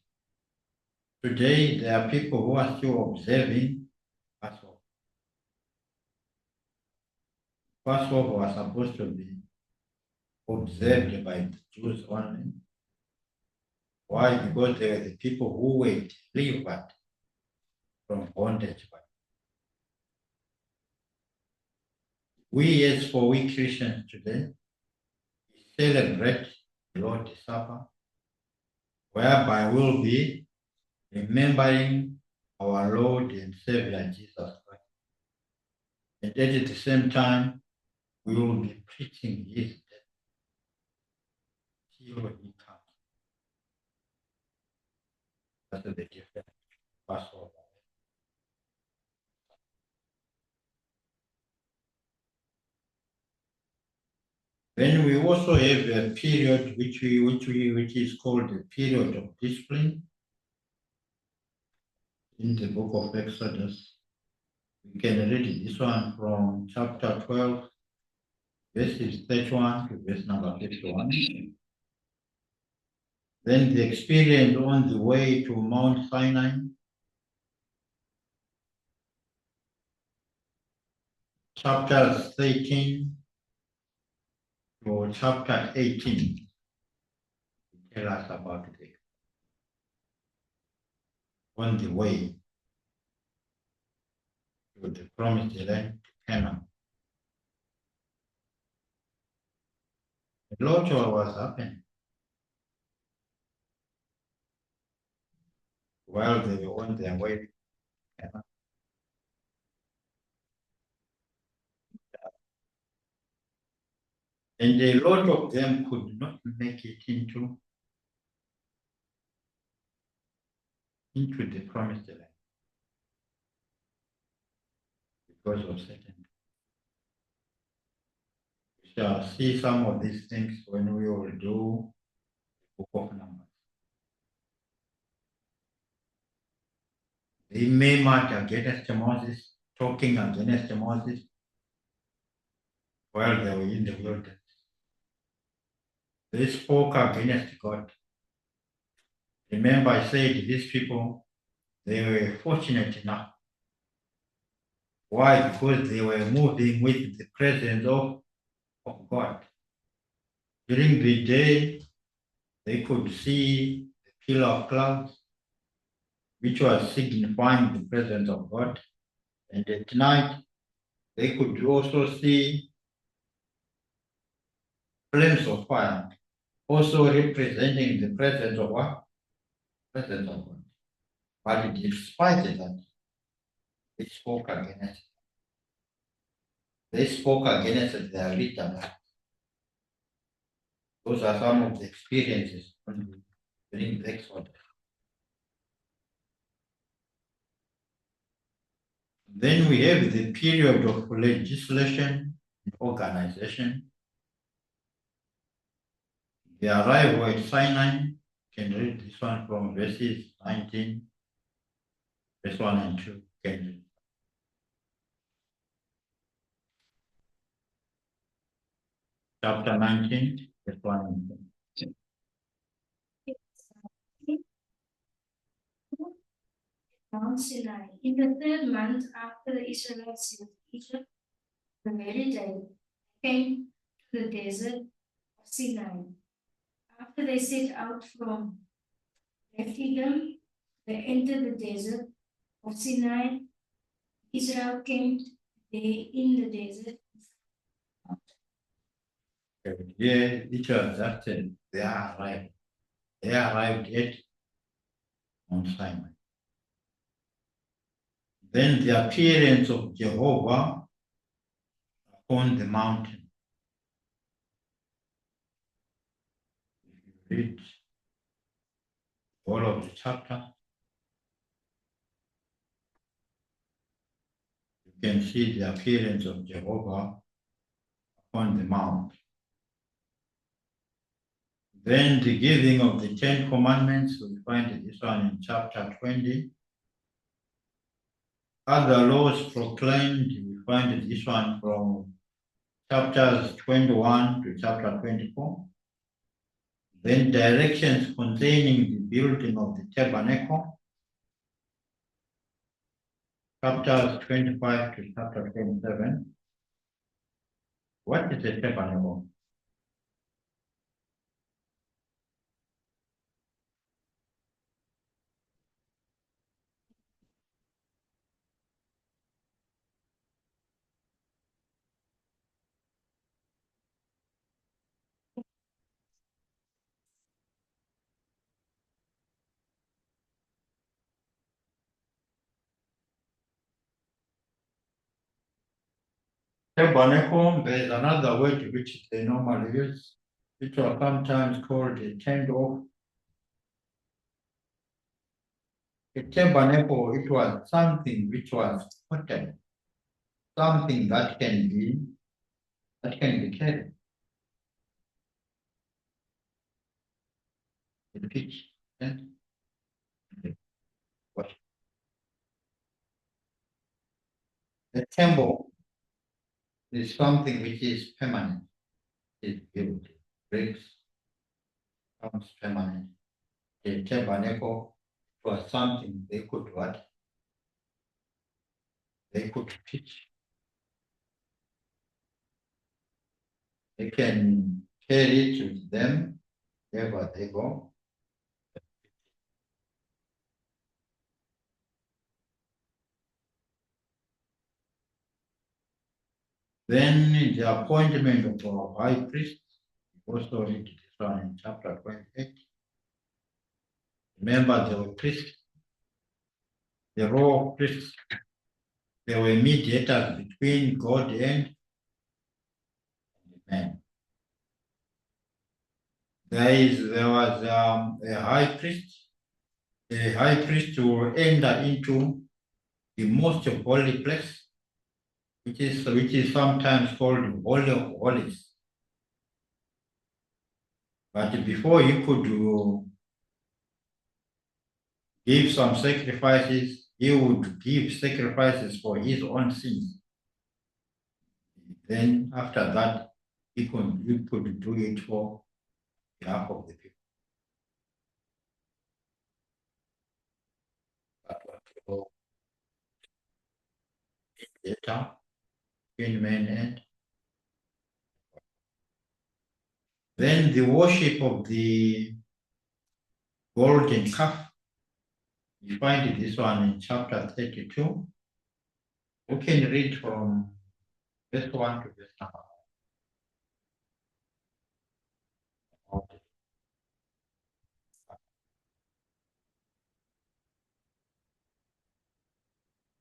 Today, there are people who are still observing Passover. Passover was supposed to be observed by the Jews only. Why? Because they were the people who were delivered from bondage. We Christians today, we celebrate the Lord's Supper, whereby we'll be remembering our Lord and Savior Jesus Christ. And at the same time, we will be preaching his death till he comes. That's the difference. Passover. Then we also have a period which is called the period of discipline. In the book of Exodus, we can read this one from chapter 12, verses 31 to verse number 51. Then the experience on the way to Mount Sinai, chapters 13 to chapter 18, tell us about it. On the way to the promised land, Canaan. A lot was happening while they were on their way to Canaan. And a lot of them could not make it into the promised land because of Satan. We shall see some of these things when we will do the book of Numbers. They murmured against Moses, talking against Moses while they were in the wilderness. They spoke against God. Remember, I said these people, they were fortunate enough. Why? Because they were moving with the presence of God. During the day, they could see the pillar of clouds, which was signifying the presence of God. And at night, they could also see flames of fire, also representing the presence of what? Presence of God. But despite that, they spoke against. They spoke against their leader. Those are some of the experiences during the Exodus. Then we have the period of legislation and organization. The arrival at Sinai, you can read this one from verses 19, verse 1 and 2. Can read. Chapter 19, verse 1 and 2. Mount Sinai. In the third month after the Israelites left Egypt, the very day came to the desert of Sinai. After they set out from Rephidim, they entered the desert of Sinai. Israel camped there in the desert. Here it was just they arrived. They arrived at Mount Sinai. Then the appearance of Jehovah upon the mountain. If you read all of the chapter, you can see the appearance of Jehovah upon the mount. Then the giving of the 10 Commandments, we find this one in chapter 20. Other laws proclaimed, we find this one from chapters 21 to chapter 24. Then directions concerning the building of the tabernacle, chapters 25 to chapter 27. What is the tabernacle? Tabernacle, there is another word which they normally use, which was sometimes called a tent of. A tabernacle, it was something which was portable, something that can be carried. The pitch, and what? The temple is something which is permanent. It's built, bricks, becomes permanent. The tabernacle was something they could what? They could pitch. They can carry it with them wherever they go. Then the appointment of our high priest, also read this one in chapter 28. Remember, there were priests, the raw priests, they were mediators between God and man. There was a high priest. The high priest will enter into the most holy place, which is sometimes called Holy of Holies. But before he could give some sacrifices, he would give sacrifices for his own sins. Then after that, he could do it for behalf of the people. That was later, between men and then the worship of the golden calf. You find this one in chapter 32. We can read from verse 1 to verse 9.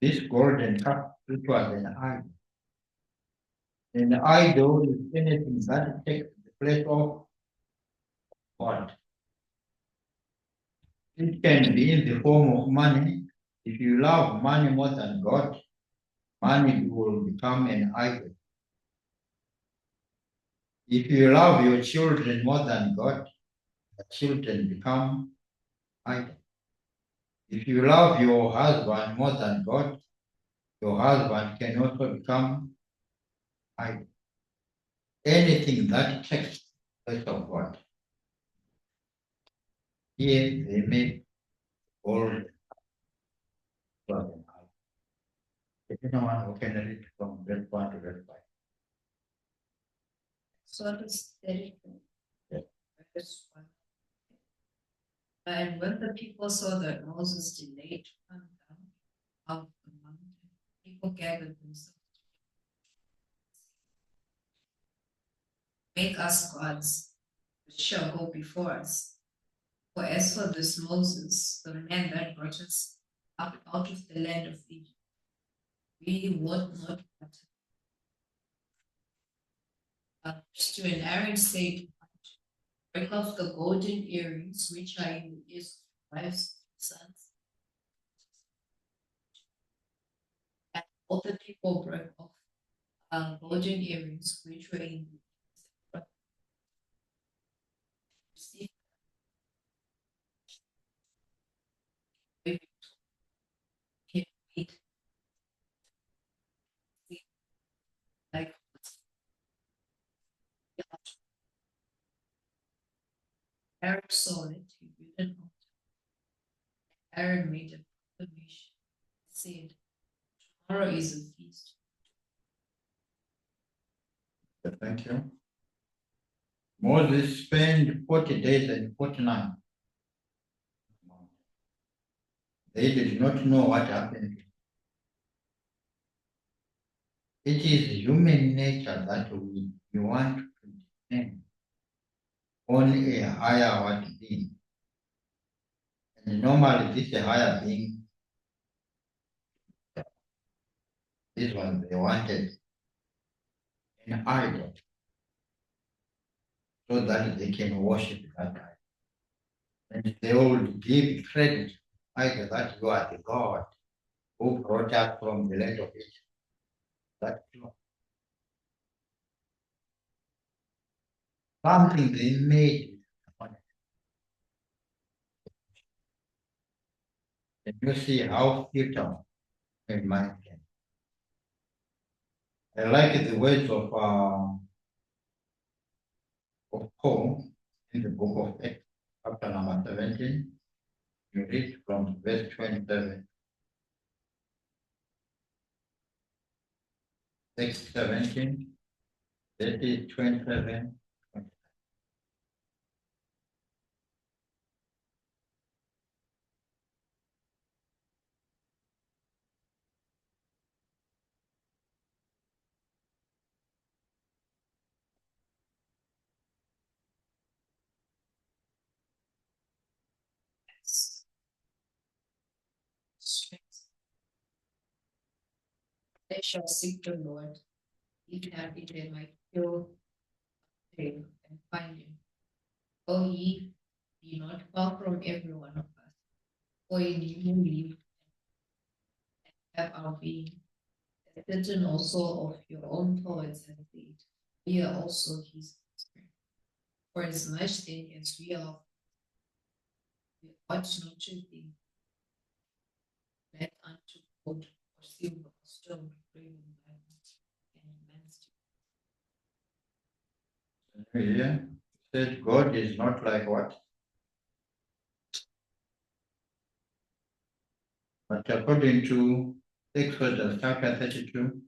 This golden calf, it was an idol. An idol is anything that takes the place of God. It can be in the form of money. If you love money more than God, money will become an idol. If you love your children more than God, the children become idol. If you love your husband more than God, your husband can also become idol. Anything that takes the place of God. Here they make all God an idol. If anyone who can read from verse 1 to verse 5. Exodus 34, Yeah. verse 1. And when the people saw that Moses delayed to come down out of the mountain, people gathered themselves. Make us gods, which shall go before us. For as for this Moses, the man that brought us up out of the land of Egypt, we would not want verse 2. And Aaron said, break off the golden earrings which are in the ears of your wives and sons. And all the people broke off golden earrings which were in the ears. Like Aaron saw it, he built an altar. Aaron made a proclamation, said, "Tomorrow is a feast." Thank you. Moses spent 40 days and 40 nights. They did not know what happened. It is human nature that we want to depend on a higher what being. And normally this higher being, this one they wanted an idol so that they can worship that idol. And they will give credit either that you are the God who brought us from the land of Egypt. That's something they made. And you see how futile a mind can. I like the words of Paul in the book of Acts, chapter number 17. You read from verse 27. Acts 17, that is 27. Strength. They shall seek the Lord, if haply they might kill him and find him. O ye be not far from every one of us, for in you we live and have our being. As certain also of your own poets have said, we are also his offspring. For as much then as we are, we ought not to think that unto gold or silver or stone graven by hands and man's Here said God is not like what? But according to Exodus chapter 32,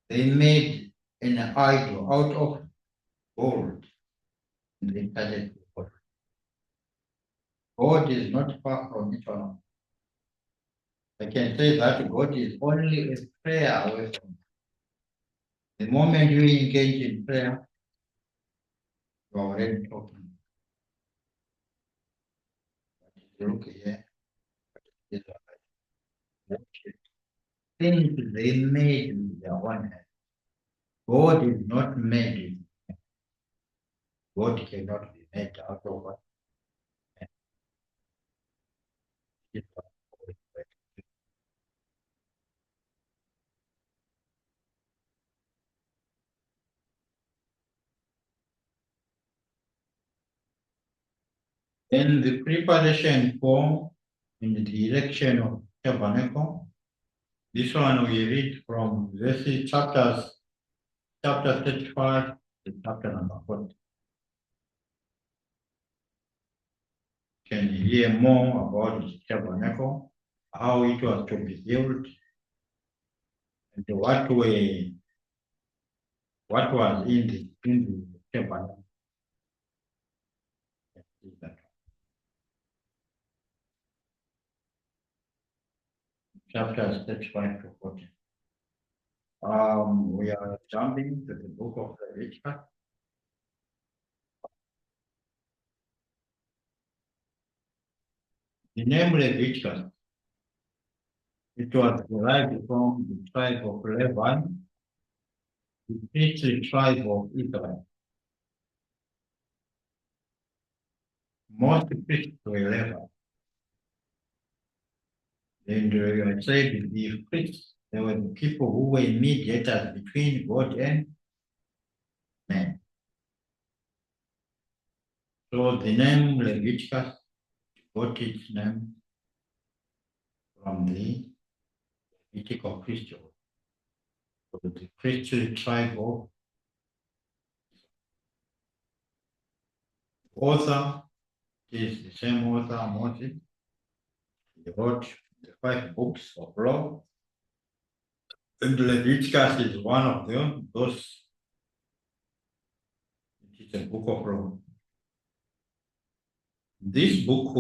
they made an idol out of gold. And they started to worship. God is not far from each one. I can say that God is only a prayer away from you. The moment you engage in prayer, you are already talking. But if you look here, these are worship. Things they made with their own hand. God is not made with God cannot be made out of what? Then the preparation for in the erection of tabernacle. This one we read from verses chapter 35 to chapter number 40. Can hear more about the tabernacle, how it was to be built, and what was in the tabernacle. Chapters 35 to 40. We are jumping to the book of Leviticus. The name Leviticus, it was derived from the tribe of Levi, the priestly tribe of Israel. Most priests were Levi. And I said the priests, they were the people who were mediators between God and man. So the name Leviticus got its name from the Levitical priesthood. So the priestly tribe of author It is the same author, Moses. He wrote the 5 books of law. And Leviticus is one of them. It is a book of law. This book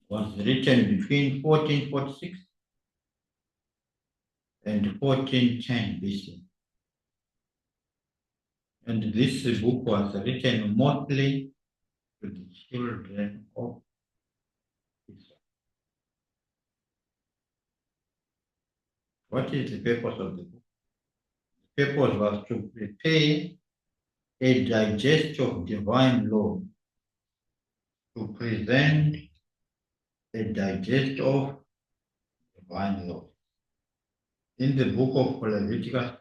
was written between 1446 and 1410 BC. And this book was written mostly to the children of Israel. What is the purpose of the book? The purpose was to prepare a digest of divine law, to present a digest of divine law. In the book of Leviticus,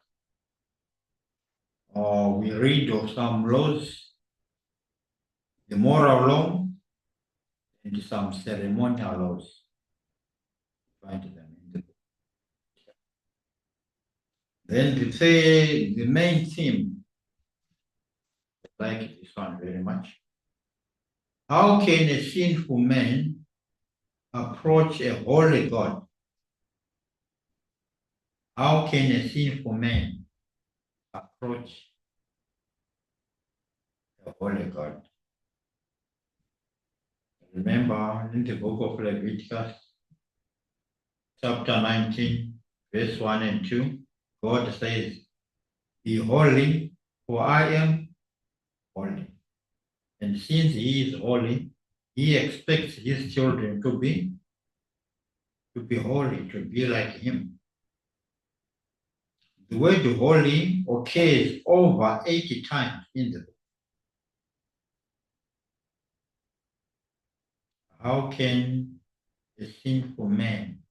we read of some laws, the moral law, and some ceremonial laws. Find them in the book. Then the main theme, I like this one very much. How can a sinful man approach a holy God? How can a sinful man approach a holy God? Remember in the book of Leviticus, chapter 19, verse 1 and 2, God says, "Be holy, for I am holy." And since he is holy, he expects his children to be holy, to be like him. The word holy occurs over 80 times in the book. How can a sinful man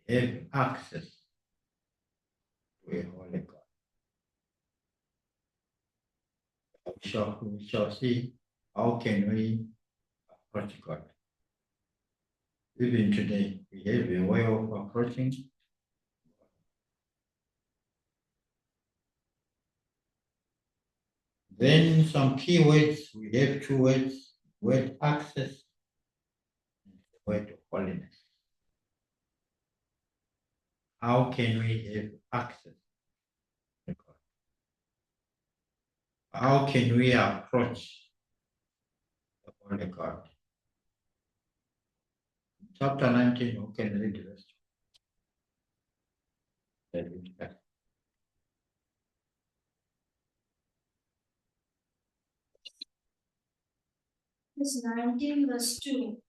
have access to a holy God? We shall see how can we approach God. Even today, we have a way of approaching. Then some key words, we have 2 words, word access and the word holiness. How can we have access to God? How can we approach the Holy God? Chapter 19, who can read the rest? Verse 19, verse 2.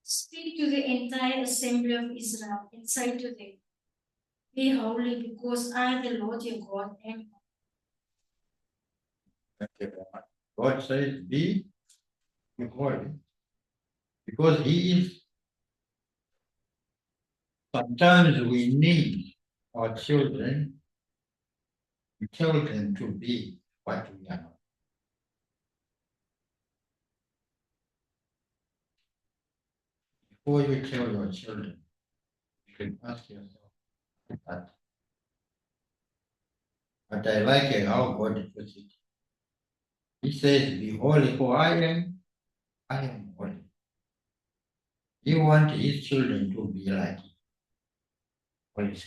Speak to the entire assembly of Israel and say to them, "Be holy, because I, the Lord your God, am Thank you very much. God says, be holy, because He is. Sometimes we need our children, we tell them to be what we are not. Before you tell your children, you can ask yourself that. But I like how God puts it. He says, "Be holy, for I am holy." He wants his children to be like holy.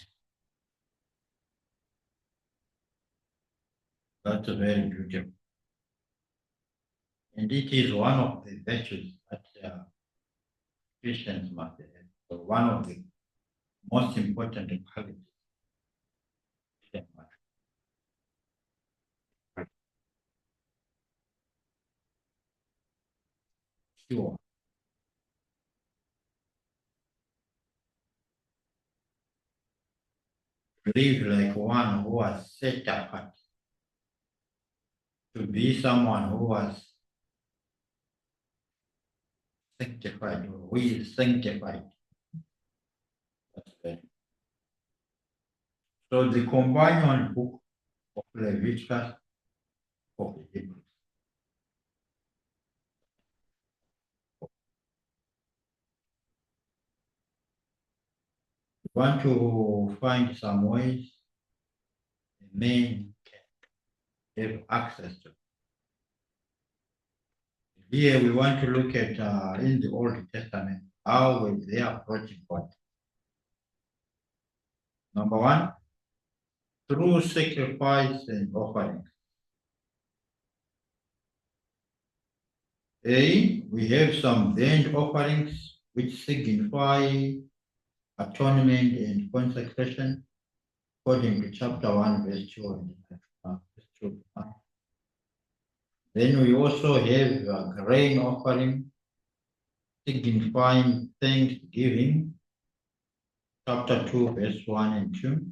That's very beautiful. And it is one of the virtues that Christians must have. So one of the most important qualities. Sure. Live like one who was set apart. To be someone who was sanctified or who is sanctified. That's very. So the companion book of Leviticus of the Hebrews. We want to find some ways the men can have access to. Here we want to look at in the Old Testament, how were they approaching God? Number one, through sacrifice and offering. We have some burnt offerings which signify atonement and consecration, according to chapter 1, verse 2. Verse 2. Then we also have a grain offering, signifying thanksgiving, chapter 2, verse 1 and 2.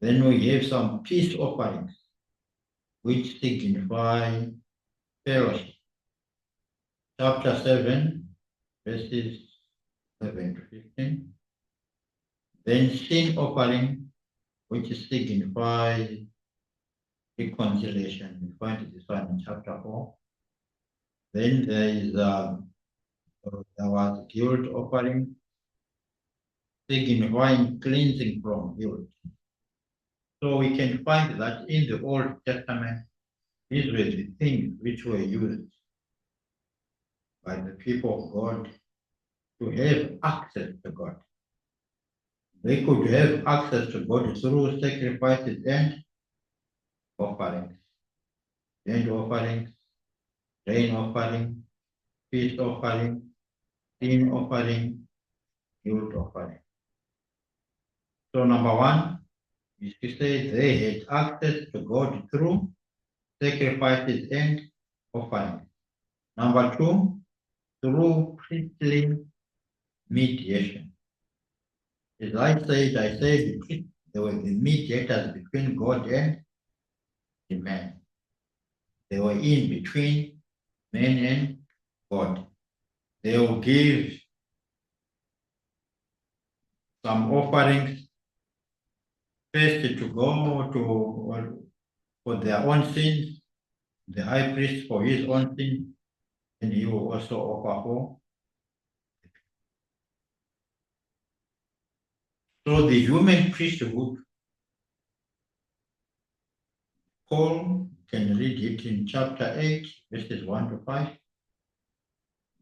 Then we have some peace offerings, which signify fellowship, chapter 7, verses 7 to 15. Then sin offering, which signifies reconciliation. We find this one in chapter 4. Then there was guilt offering, signifying cleansing from guilt. So we can find that in the Old Testament, these were the things which were used by the people of God to have access to God. They could have access to God through sacrifices and offerings. And offerings, rain offering, peace offering, sin offering, guilt offering. So number one is to say they had access to God through sacrifices and offerings. Number two, through priestly mediation. As I said there were the mediators between God and the man. They were in between man and God. They will give some offerings first to go to for their own sins, the high priest for his own sins, and he will also offer for. So the human priesthood, Paul can read it in chapter 8, verses 1 to 5.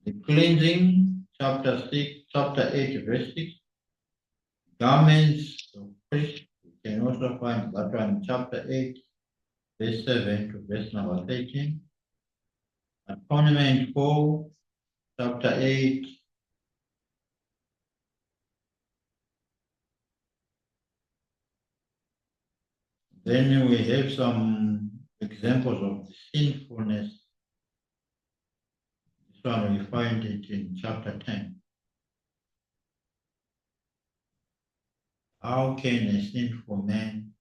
The cleansing, chapter 6, chapter 8, verse 6. Garments of priest, you can also find that one in chapter 8, verse 7 to verse number 13. Atonement for chapter 8. Then we have some examples of the sinfulness. This one we find it in chapter 10. How can a sinful man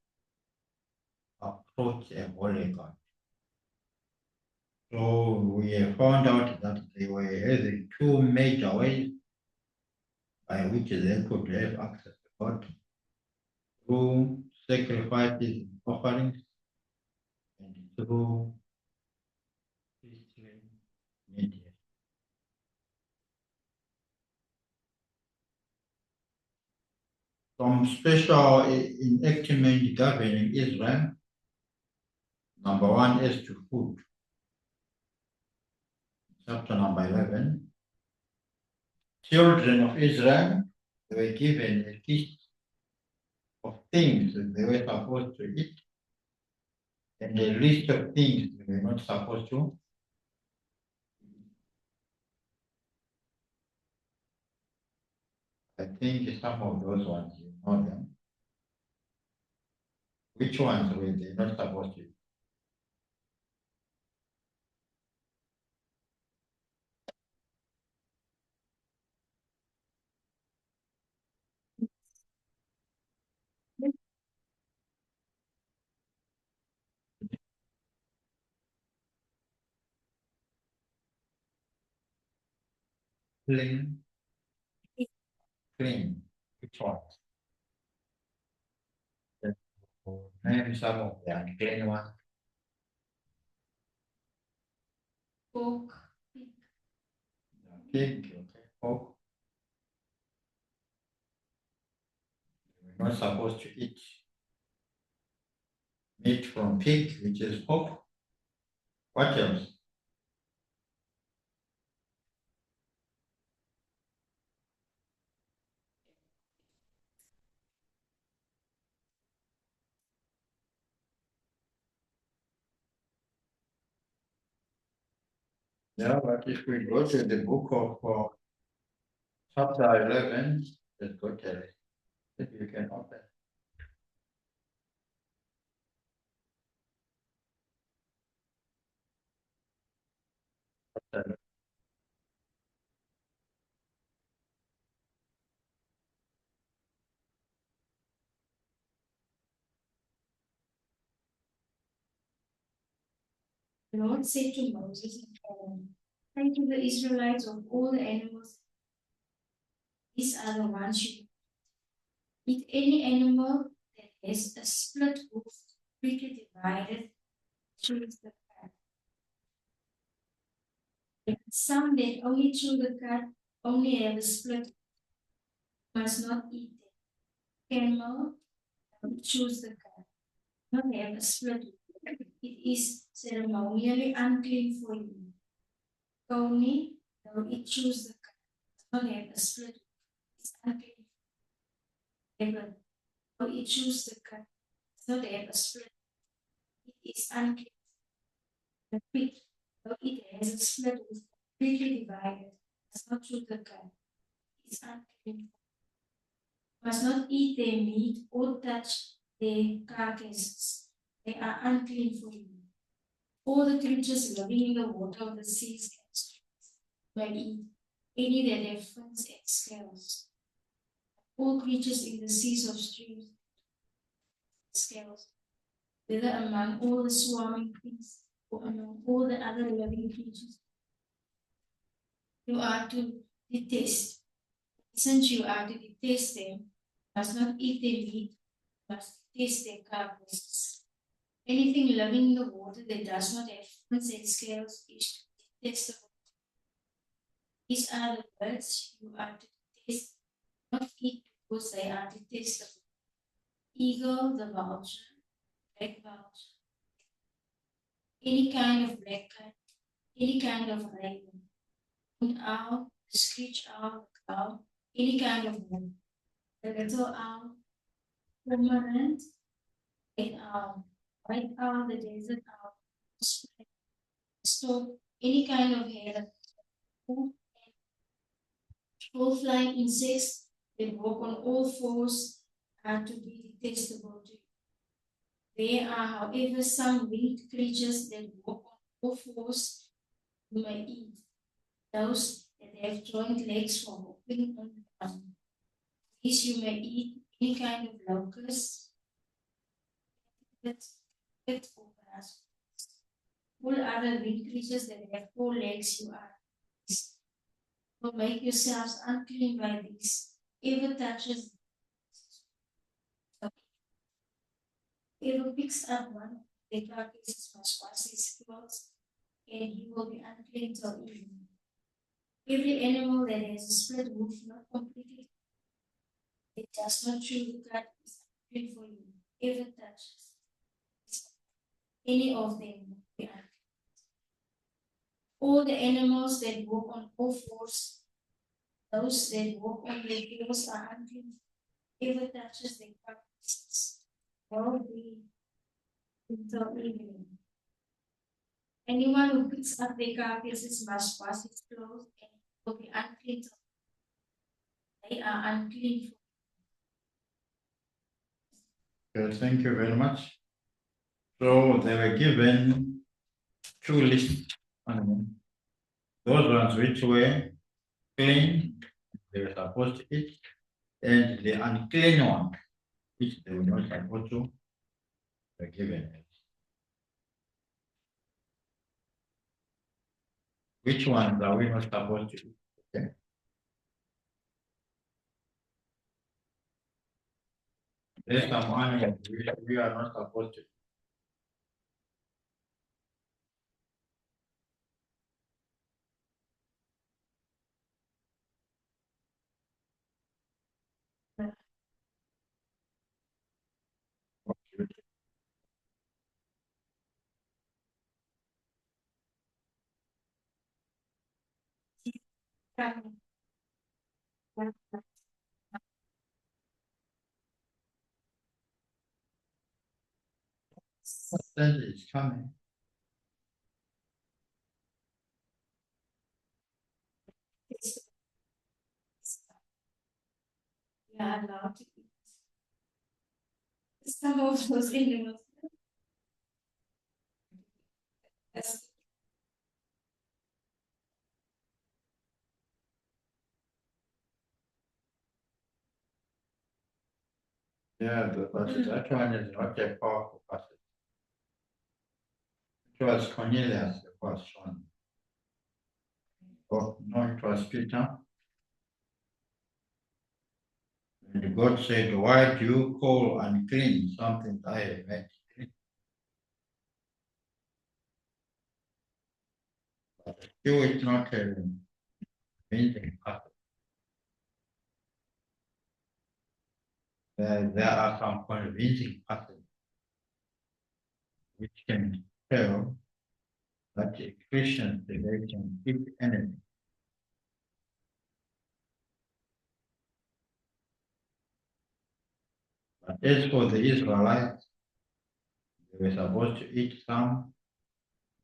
approach a holy God? So we have found out that they were having two major ways by which they could have access to God: through sacrifices and offerings and through priestly mediation. Some special enactment governing Israel. Number one is to food. Chapter number 11. Children of Israel, they were given a list of things that they were supposed to eat and a list of things they were not supposed to. I think some of those ones, you know them. Which ones were they not supposed to eat? Clean, clean. Which ones? Maybe some of the unclean ones. Pork, Pig, okay, pork. We're not supposed to eat meat from pig, which is pork. What else? Yeah, but if we go to the book of chapter 11, let's go to it. If you can open. Chapter The Lord said to Moses and Aaron, say to the Israelites of all the animals, these are the ones you eat. Any animal that has a split hoof, completely divided, choose the cat. Some that only chew the cat only have a split, must not eat them. Camel choose the cat, not have a split. It is ceremonially unclean for you. Coney, though it choose the cat, not have a split. It's unclean. Ever, though it choose the cat, not have a split. It is unclean. The pig, though it has a split with completely divided, does not choose the cat. It is unclean. Must not eat their meat or touch their carcasses. They are unclean for you. All the creatures living in the water of the seas and streams may eat any that have fins and scales. All creatures in the seas or streams scales, whether among all the swarming things or among all the other living creatures, you are to detest. Since you are to detest them, must not eat their meat, must detest their carcasses. Anything living in the water that does not have fins and scales is detestable. These are the birds you are to detest, not eat because they are detestable. Eagle, the vulture, black vulture, any kind of black kite, any kind of raven, an owl, the screech owl, the crow, any kind of bird, the little owl, cormorant, red owl, white owl, the desert owl, stork, any kind of hare, all flying insects that walk on all fours are to be detestable to you. There are, however, some winged creatures that walk on all fours you may eat. Those that have joint legs for hopping on the ground. These you may eat any kind of locust, pit or grass. All other winged creatures that have 4 legs you are. Will make yourselves unclean by these. Whoever touches, whoever picks up one of the carcasses must wash his clothes, and he will be unclean till evening. Every animal that has a split hoof, not completely, it does not chew the cud, is unclean for you. Whoever touches any of them will be unclean. All the animals that walk on all fours, those that walk on their tails are unclean. Whoever touches their carcasses will be until evening. Anyone who picks up their carcasses must wash his clothes and will be unclean. They are unclean. Thank you very much. So they were given 2 lists. Those ones which were clean, they were supposed to eat, and the unclean one, which they were not supposed to, were given. Which ones are we not supposed to eat? Okay. There's some animals we are not supposed to eat. Then it's coming. allowed to eat some of those animals. Yes. Yeah, but that one is not a powerful passage. It was Cornelius, the first one. Oh, no, it was Peter. And God said, why do you call unclean something I have made clean? But still, it's not a convincing passage. There are some convincing passages which can tell that a Christian they can keep anything. But as for the Israelites, they were supposed to eat some,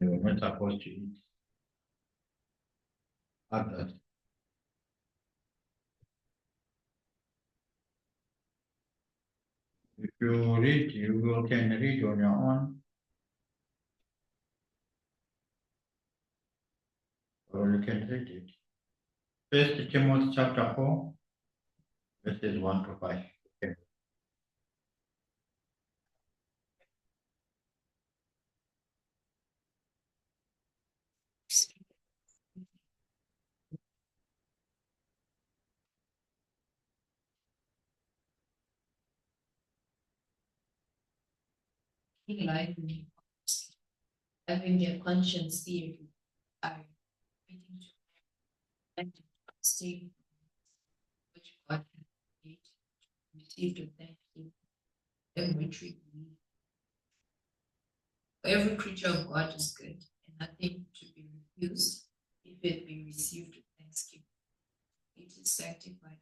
they were not supposed to eat others. If you read, you can read on your own, or you can read it. First Timothy chapter 4, verses 1 to 5. Okay. Like having a conscience theory, I reading to and stay which God can create, receive to thank Him, every tree. Every creature of God is good, and nothing to be refused if it be received with thanksgiving. It is sanctified.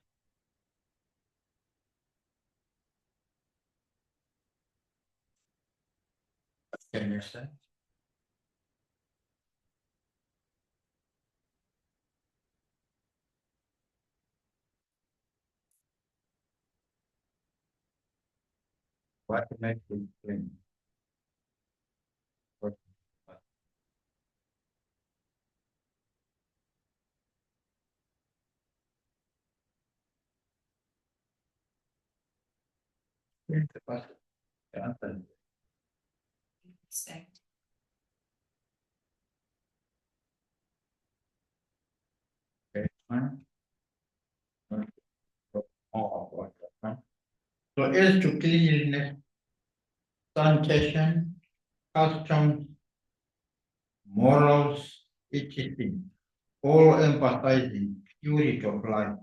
Can you say? What makes it clean? What is the passage? The answer is Sanctified. okay. Fine. More about that one. So as to cleanliness, sanitation, customs, morals, etc., all emphasizing purity of life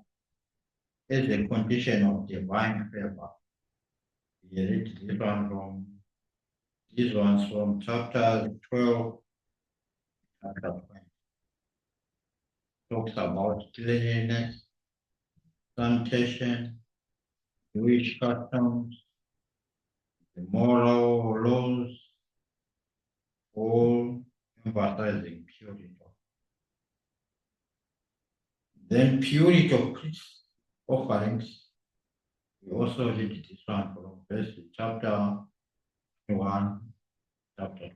as a condition of divine favor. We read these ones from chapter 12, chapter 20. Talks about cleanliness, sanitation, Jewish customs, the moral laws, all emphasizing purity. Then purity of offerings. We also read this one from verse chapter 1, chapter 20.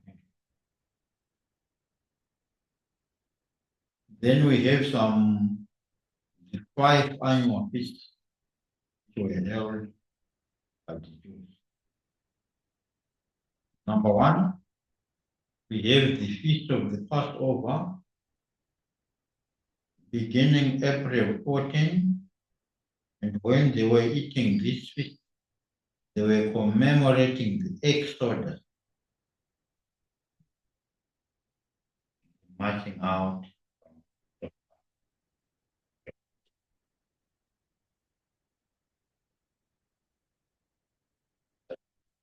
Then we have the 5 annual feasts which were held by the Jews. Number 1, we have the feast of the Passover beginning April 14, and when they were eating this feast, they were commemorating the Exodus, marching out.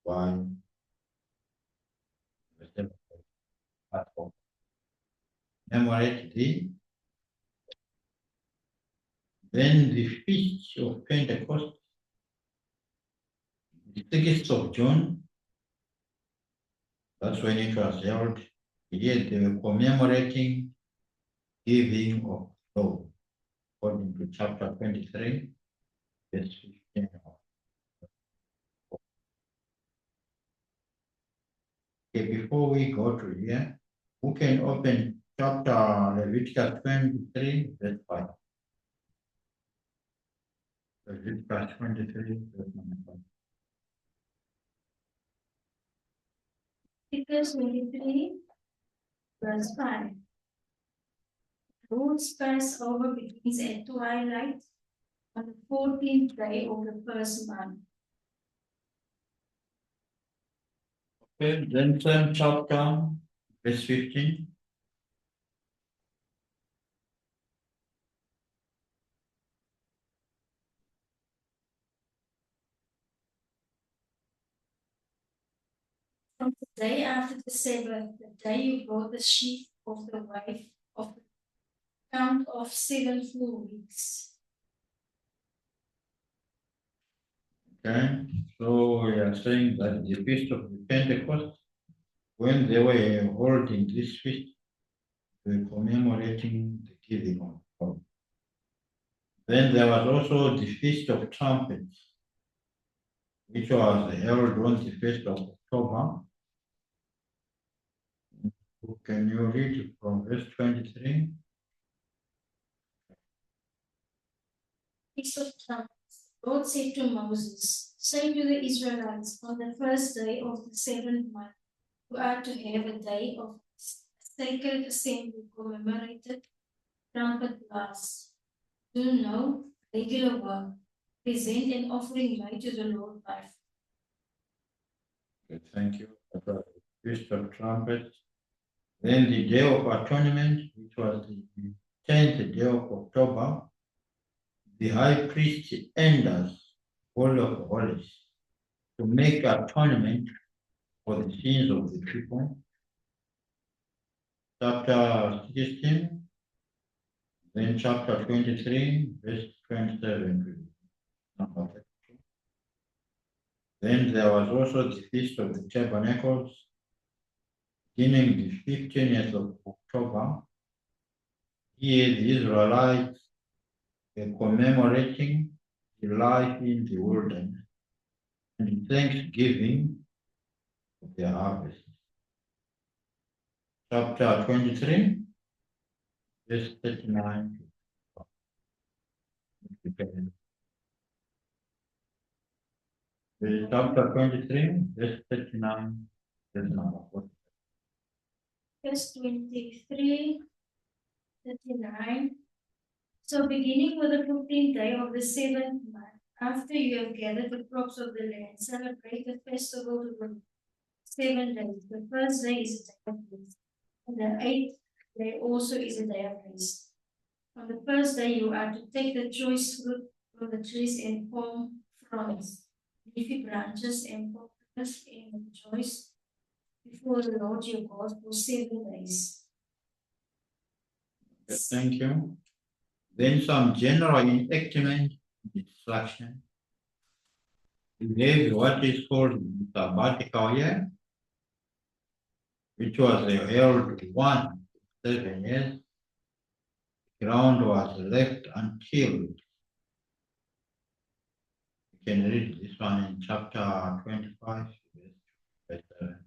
One, commemorate then the feast of Pentecost, the 6th of June, that's when it was held. Here they were commemorating giving of law, according to chapter 23, verse 15. Okay, before we go to here, who can open chapter Leviticus 23, verse 5? Leviticus 23, verse number 5. Leviticus 23, verse 5. Lord's Passover begins at twilight on the 14th day of the first month. Okay, then same chapter, verse 15. From the day after the Sabbath, the day you brought the sheaf of the wife of the count of 7 full weeks. Okay, so we are saying that the feast of the Pentecost, when they were holding this feast, they were commemorating the giving of God. Then there was also the Feast of Trumpets, which was held on the 1st of October. Can you read from verse 23? Feast of Trumpets. God said to Moses, say to the Israelites, on the first day of the 7th month, you are to have a day of sacred assembly commemorated trumpet blast. Do no regular work. Present an offering made to the Lord by fire. Okay, thank you. The Feast of Trumpets. Then the Day of Atonement, which was the 10th day of October, the high priest enters Holy of Holies to make atonement for the sins of the people. Chapter 16, then chapter 23, verse 27 to number 32. Then there was also the Feast of the Tabernacles, beginning the 15th of October. Here the Israelites were commemorating the life in the wilderness and thanksgiving for their harvest. Chapter 23, verse 39. Chapter 23, verse 39, verse number 40. Verse 23, 39. So beginning with the 15th day of the 7th month, after you have gathered the crops of the land, celebrate the festival to the 7 days. The first day is a day of rest, and the 8th day also is a day of rest. On the first day, you are to take the choice fruit from the trees and palm fronds, leafy branches and poplars and rejoice before the Lord your God for 7 days. Thank you. Then some general enactment instruction. We have what is called the sabbatical year, which was held 1 to 7 years. Ground was left untilled. You can read this one in chapter 25, verse 7.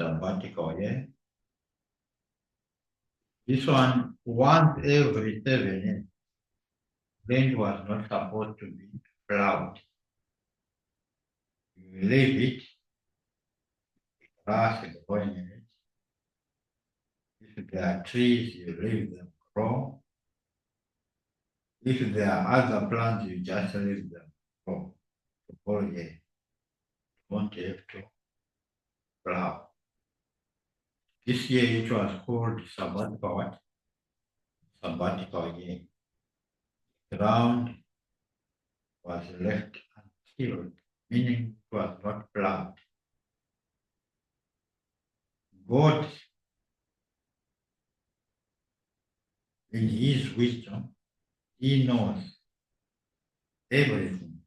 Sabbatical year. This one, once every 7 years, land was not supposed to be plowed. You leave it, grass is growing in it. If there are trees, you leave them grow. If there are other plants, you just leave them grow. The whole year. You won't have to plow. This year it was called sabbatical what? Sabbatical year. Ground was left untilled, meaning it was not plowed. God, in his wisdom, he knows everything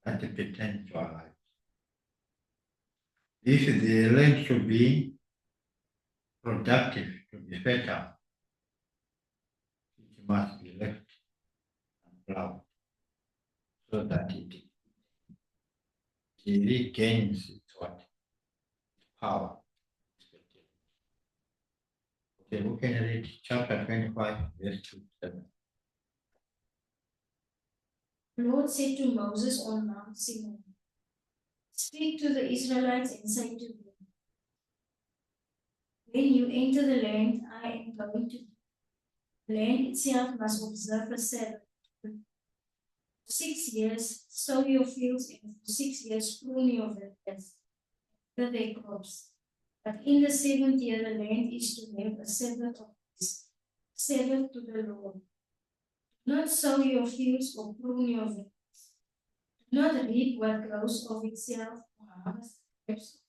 that pertains to our lives. If the land should be productive, to be fertile, it must be left unplowed so that it regains its what? power. Okay, we can read chapter 25, verse 2 to 7. The Lord said to Moses on Mount Sinai, speak to the Israelites and say to them, when you enter the land I am going to give, the land itself must observe a Sabbath. For 6 years sow your fields, and for 6 years prune your vineyards, gather their crops. But in the seventh year the land is to have a Sabbath of rest, a Sabbath to the Lord. Do not sow your fields or prune your vineyards. Do not reap what grows of itself or harvest grapes of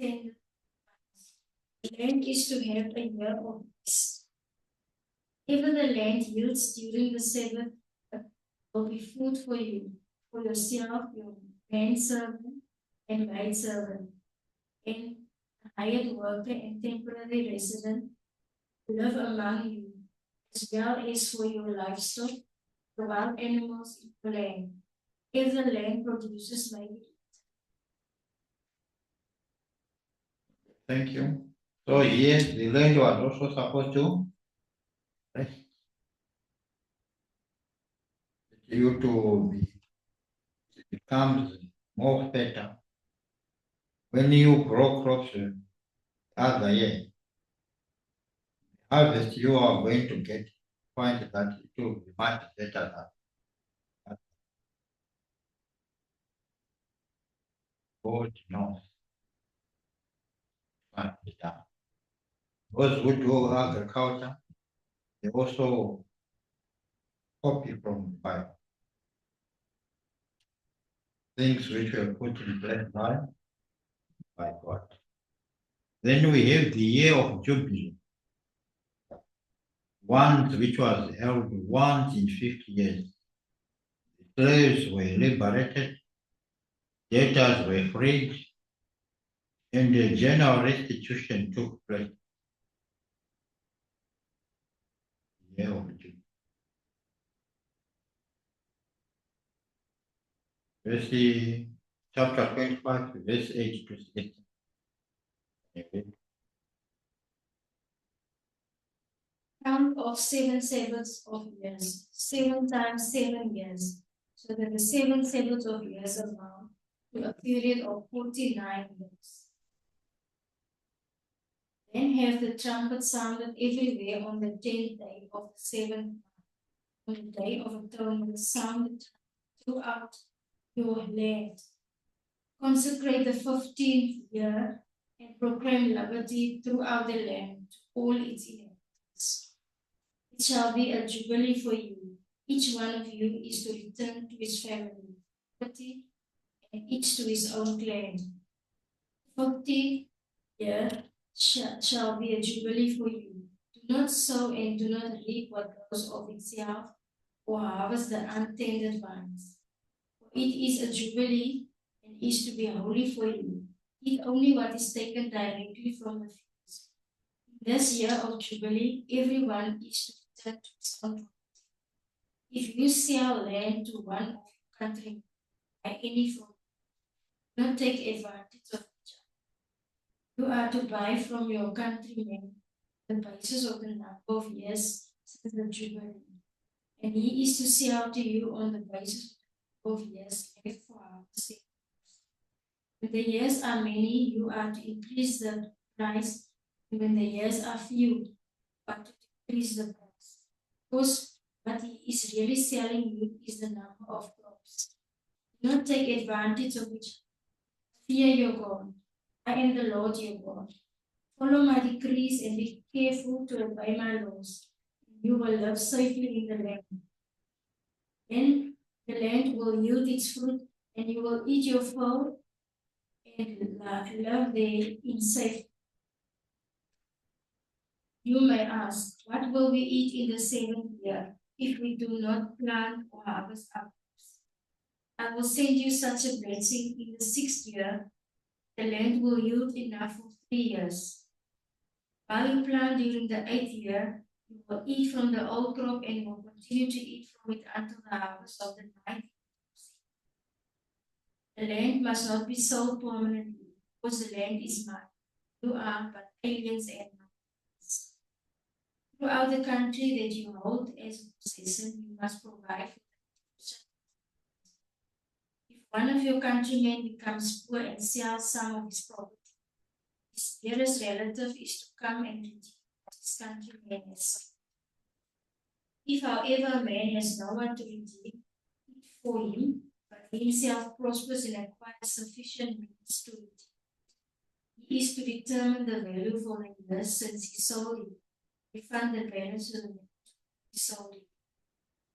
tender vines. The land is to have a year of rest. Whatever the land yields during the Sabbath will be food for you, for yourself, your manservant and maidservant, and a hired worker and temporary resident who live among you, as well as for your livestock, the wild animals in the land. If the land produces, maybe. Thank you. So here the land was also supposed to rest. You to be, it becomes more better when you grow crops other year. Harvest you are going to get, find that it will be much better than God knows. But those who do agriculture, they also copy from the Bible. Things which were put in place by God. Then we have the year of Jubilee, once which was held once in 50 years. The slaves were liberated, debtors were freed, and a general restitution took place. The year of Jubilee. Verse chapter 25, verse 8 to 16. Count of 7 Sabbaths of years, 7 times 7 years, so that the 7 Sabbaths of years amount to a period of 49 years. Then have the trumpet sounded everywhere on the 10th day of the 7th month. On the day of atonement, sound the trumpet throughout your land. Consecrate the 15th year and proclaim liberty throughout the land to all its inhabitants. It shall be a jubilee for you. Each one of you is to return to his family, liberty, and each to his own clan. 50th year shall be a jubilee for you. Do not sow and do not reap what grows of itself, or harvest the untended vines. For it is a jubilee and is to be holy for you. Eat only what is taken directly from the fields. In this year of jubilee, everyone is to return to his own property. If you sell land to one of your countrymen by any form, do not take advantage of each other. You are to buy from your countrymen the basis of the number of years since the jubilee, and he is to sell to you on the basis of years left for harvesting. When the years are many, you are to increase the price, and when the years are few, you are to decrease the price. Because what he is really selling you is the number of crops. Do not take advantage of each other. Fear your God. I am the Lord your God. Follow my decrees and be careful to obey my laws. You will live safely in the land. Then the land will yield its fruit, and you will eat your fill and live there in safety. You may ask, what will we eat in the 7th year if we do not plant or harvest our crops? I will send you such a blessing in the 6th year. The land will yield enough for 3 years. While you plant during the 8th year, you will eat from the old crop and will continue to eat from it until the harvest of the 9th year. The land must not be sold permanently, because the land is mine. you are but aliens and migrants. Throughout the country that you hold as possession, you must provide for the. If one of your countrymen becomes poor and sells some of his property, his nearest relative is to come and redeem what his countryman has sold. If, however, a man has no one to redeem it for him, but he himself prospers and acquires sufficient means to redeem, he is to determine the value for the years since he sold it, refund the balance to the man he sold it.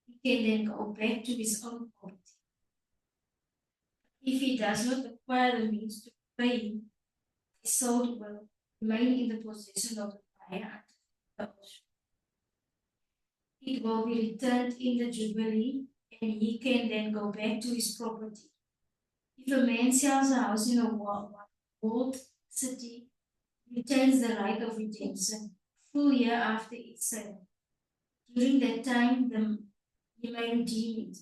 He can then go back to his own property. If he does not acquire the means to pay him, his sold will remain in the possession of the buyer until it will be returned in the Jubilee, and he can then go back to his property. If a man sells a house in a walled city, he retains the right of redemption full year after its sale. During that time, he may redeem it.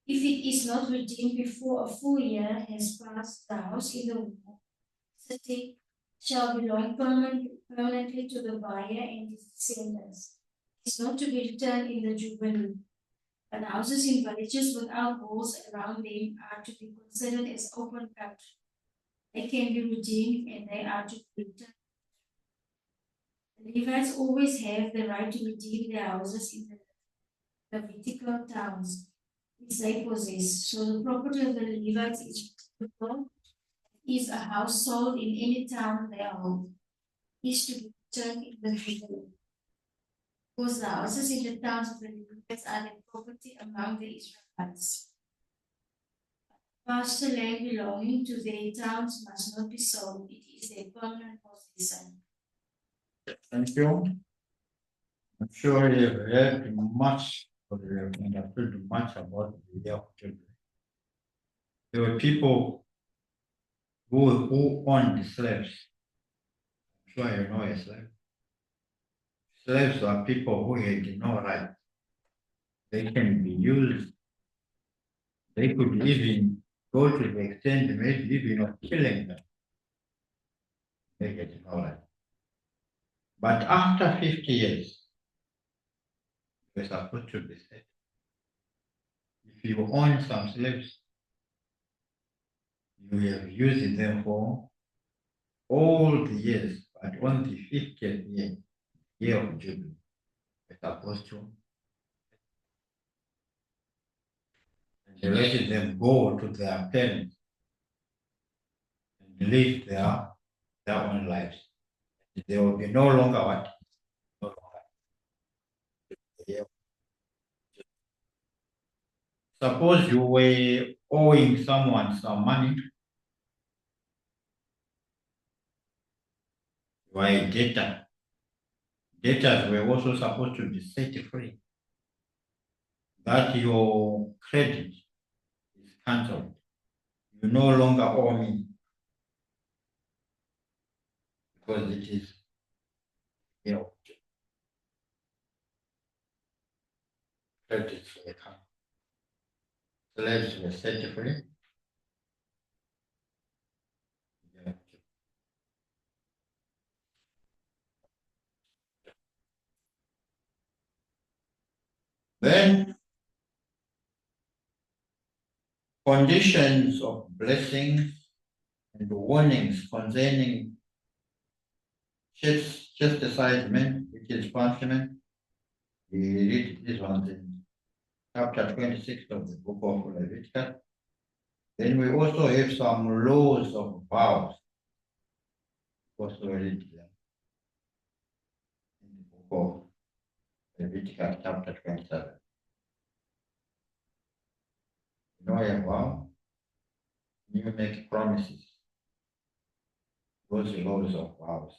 If it is not redeemed before a full year has passed, the house in the walled city shall belong permanently to the buyer and his descendants. It is not to be returned in the Jubilee. But houses in villages without walls around them are to be considered as open country. They can be redeemed and they are to be returned. The Levites always have the right to redeem their houses in the Levitical towns which they possess. So the property of the Levites is a house sold in any town they hold, is to be returned in the Jubilee. Because the houses in the towns of the Levites are their property among the Israelites. Pasture land belonging to their towns must not be sold. It is their permanent possession. Thank you. I'm sure you have heard much or you have understood much about the year of Jubilee. There were people who owned slaves. I'm sure you know a slave. Slaves are people who had no right. They can be used. They could even go to the extent maybe even of killing them. They had no right. But after 50 years, they were supposed to be set. If you own some slaves, you have used them for all the years, but on the 50th year of Jubilee, you're supposed to and let them go to their parents and live their own lives. They will be no longer what? No longer. Yeah. Suppose you were owing someone some money, you are a debtor. Debtors were also supposed to be set free. That your credit is cancelled. You no longer owe me because it is credits were cancelled. Slaves were set free. Yeah. Then conditions of blessings and warnings concerning chastisement, which is punishment. We read this one in chapter 26 of the book of Leviticus. Then we also have some laws of vows. Also read them in the book of Leviticus chapter 27. You know a vow? You make promises. Those laws of vows.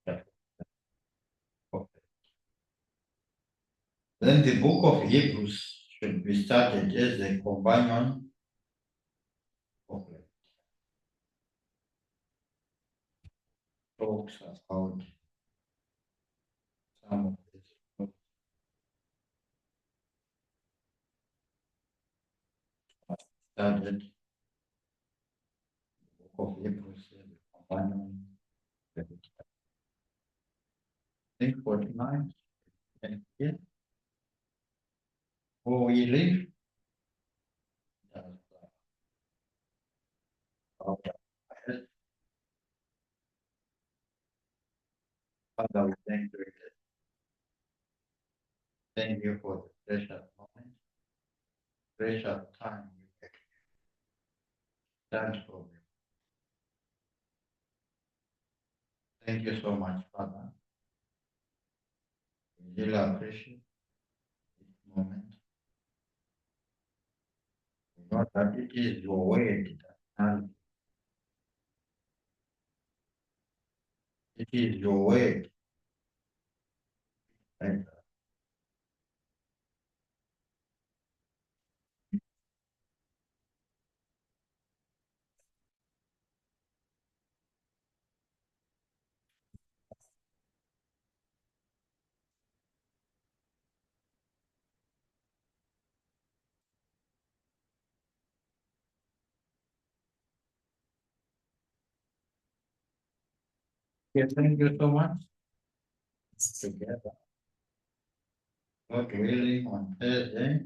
Okay. Then the book of Hebrews should be started as a companion of Leviticus. Talks about some of this. Started of April says, abandonment. Think 49. And yeah. Oh, we live. Okay. Father, we thank you. Thank you for the precious moment, precious time you have done for me. Thank you so much, Father. We really appreciate this moment. We know that it is your word and it is your word. And thank you so much. Together. God willing on Thursday.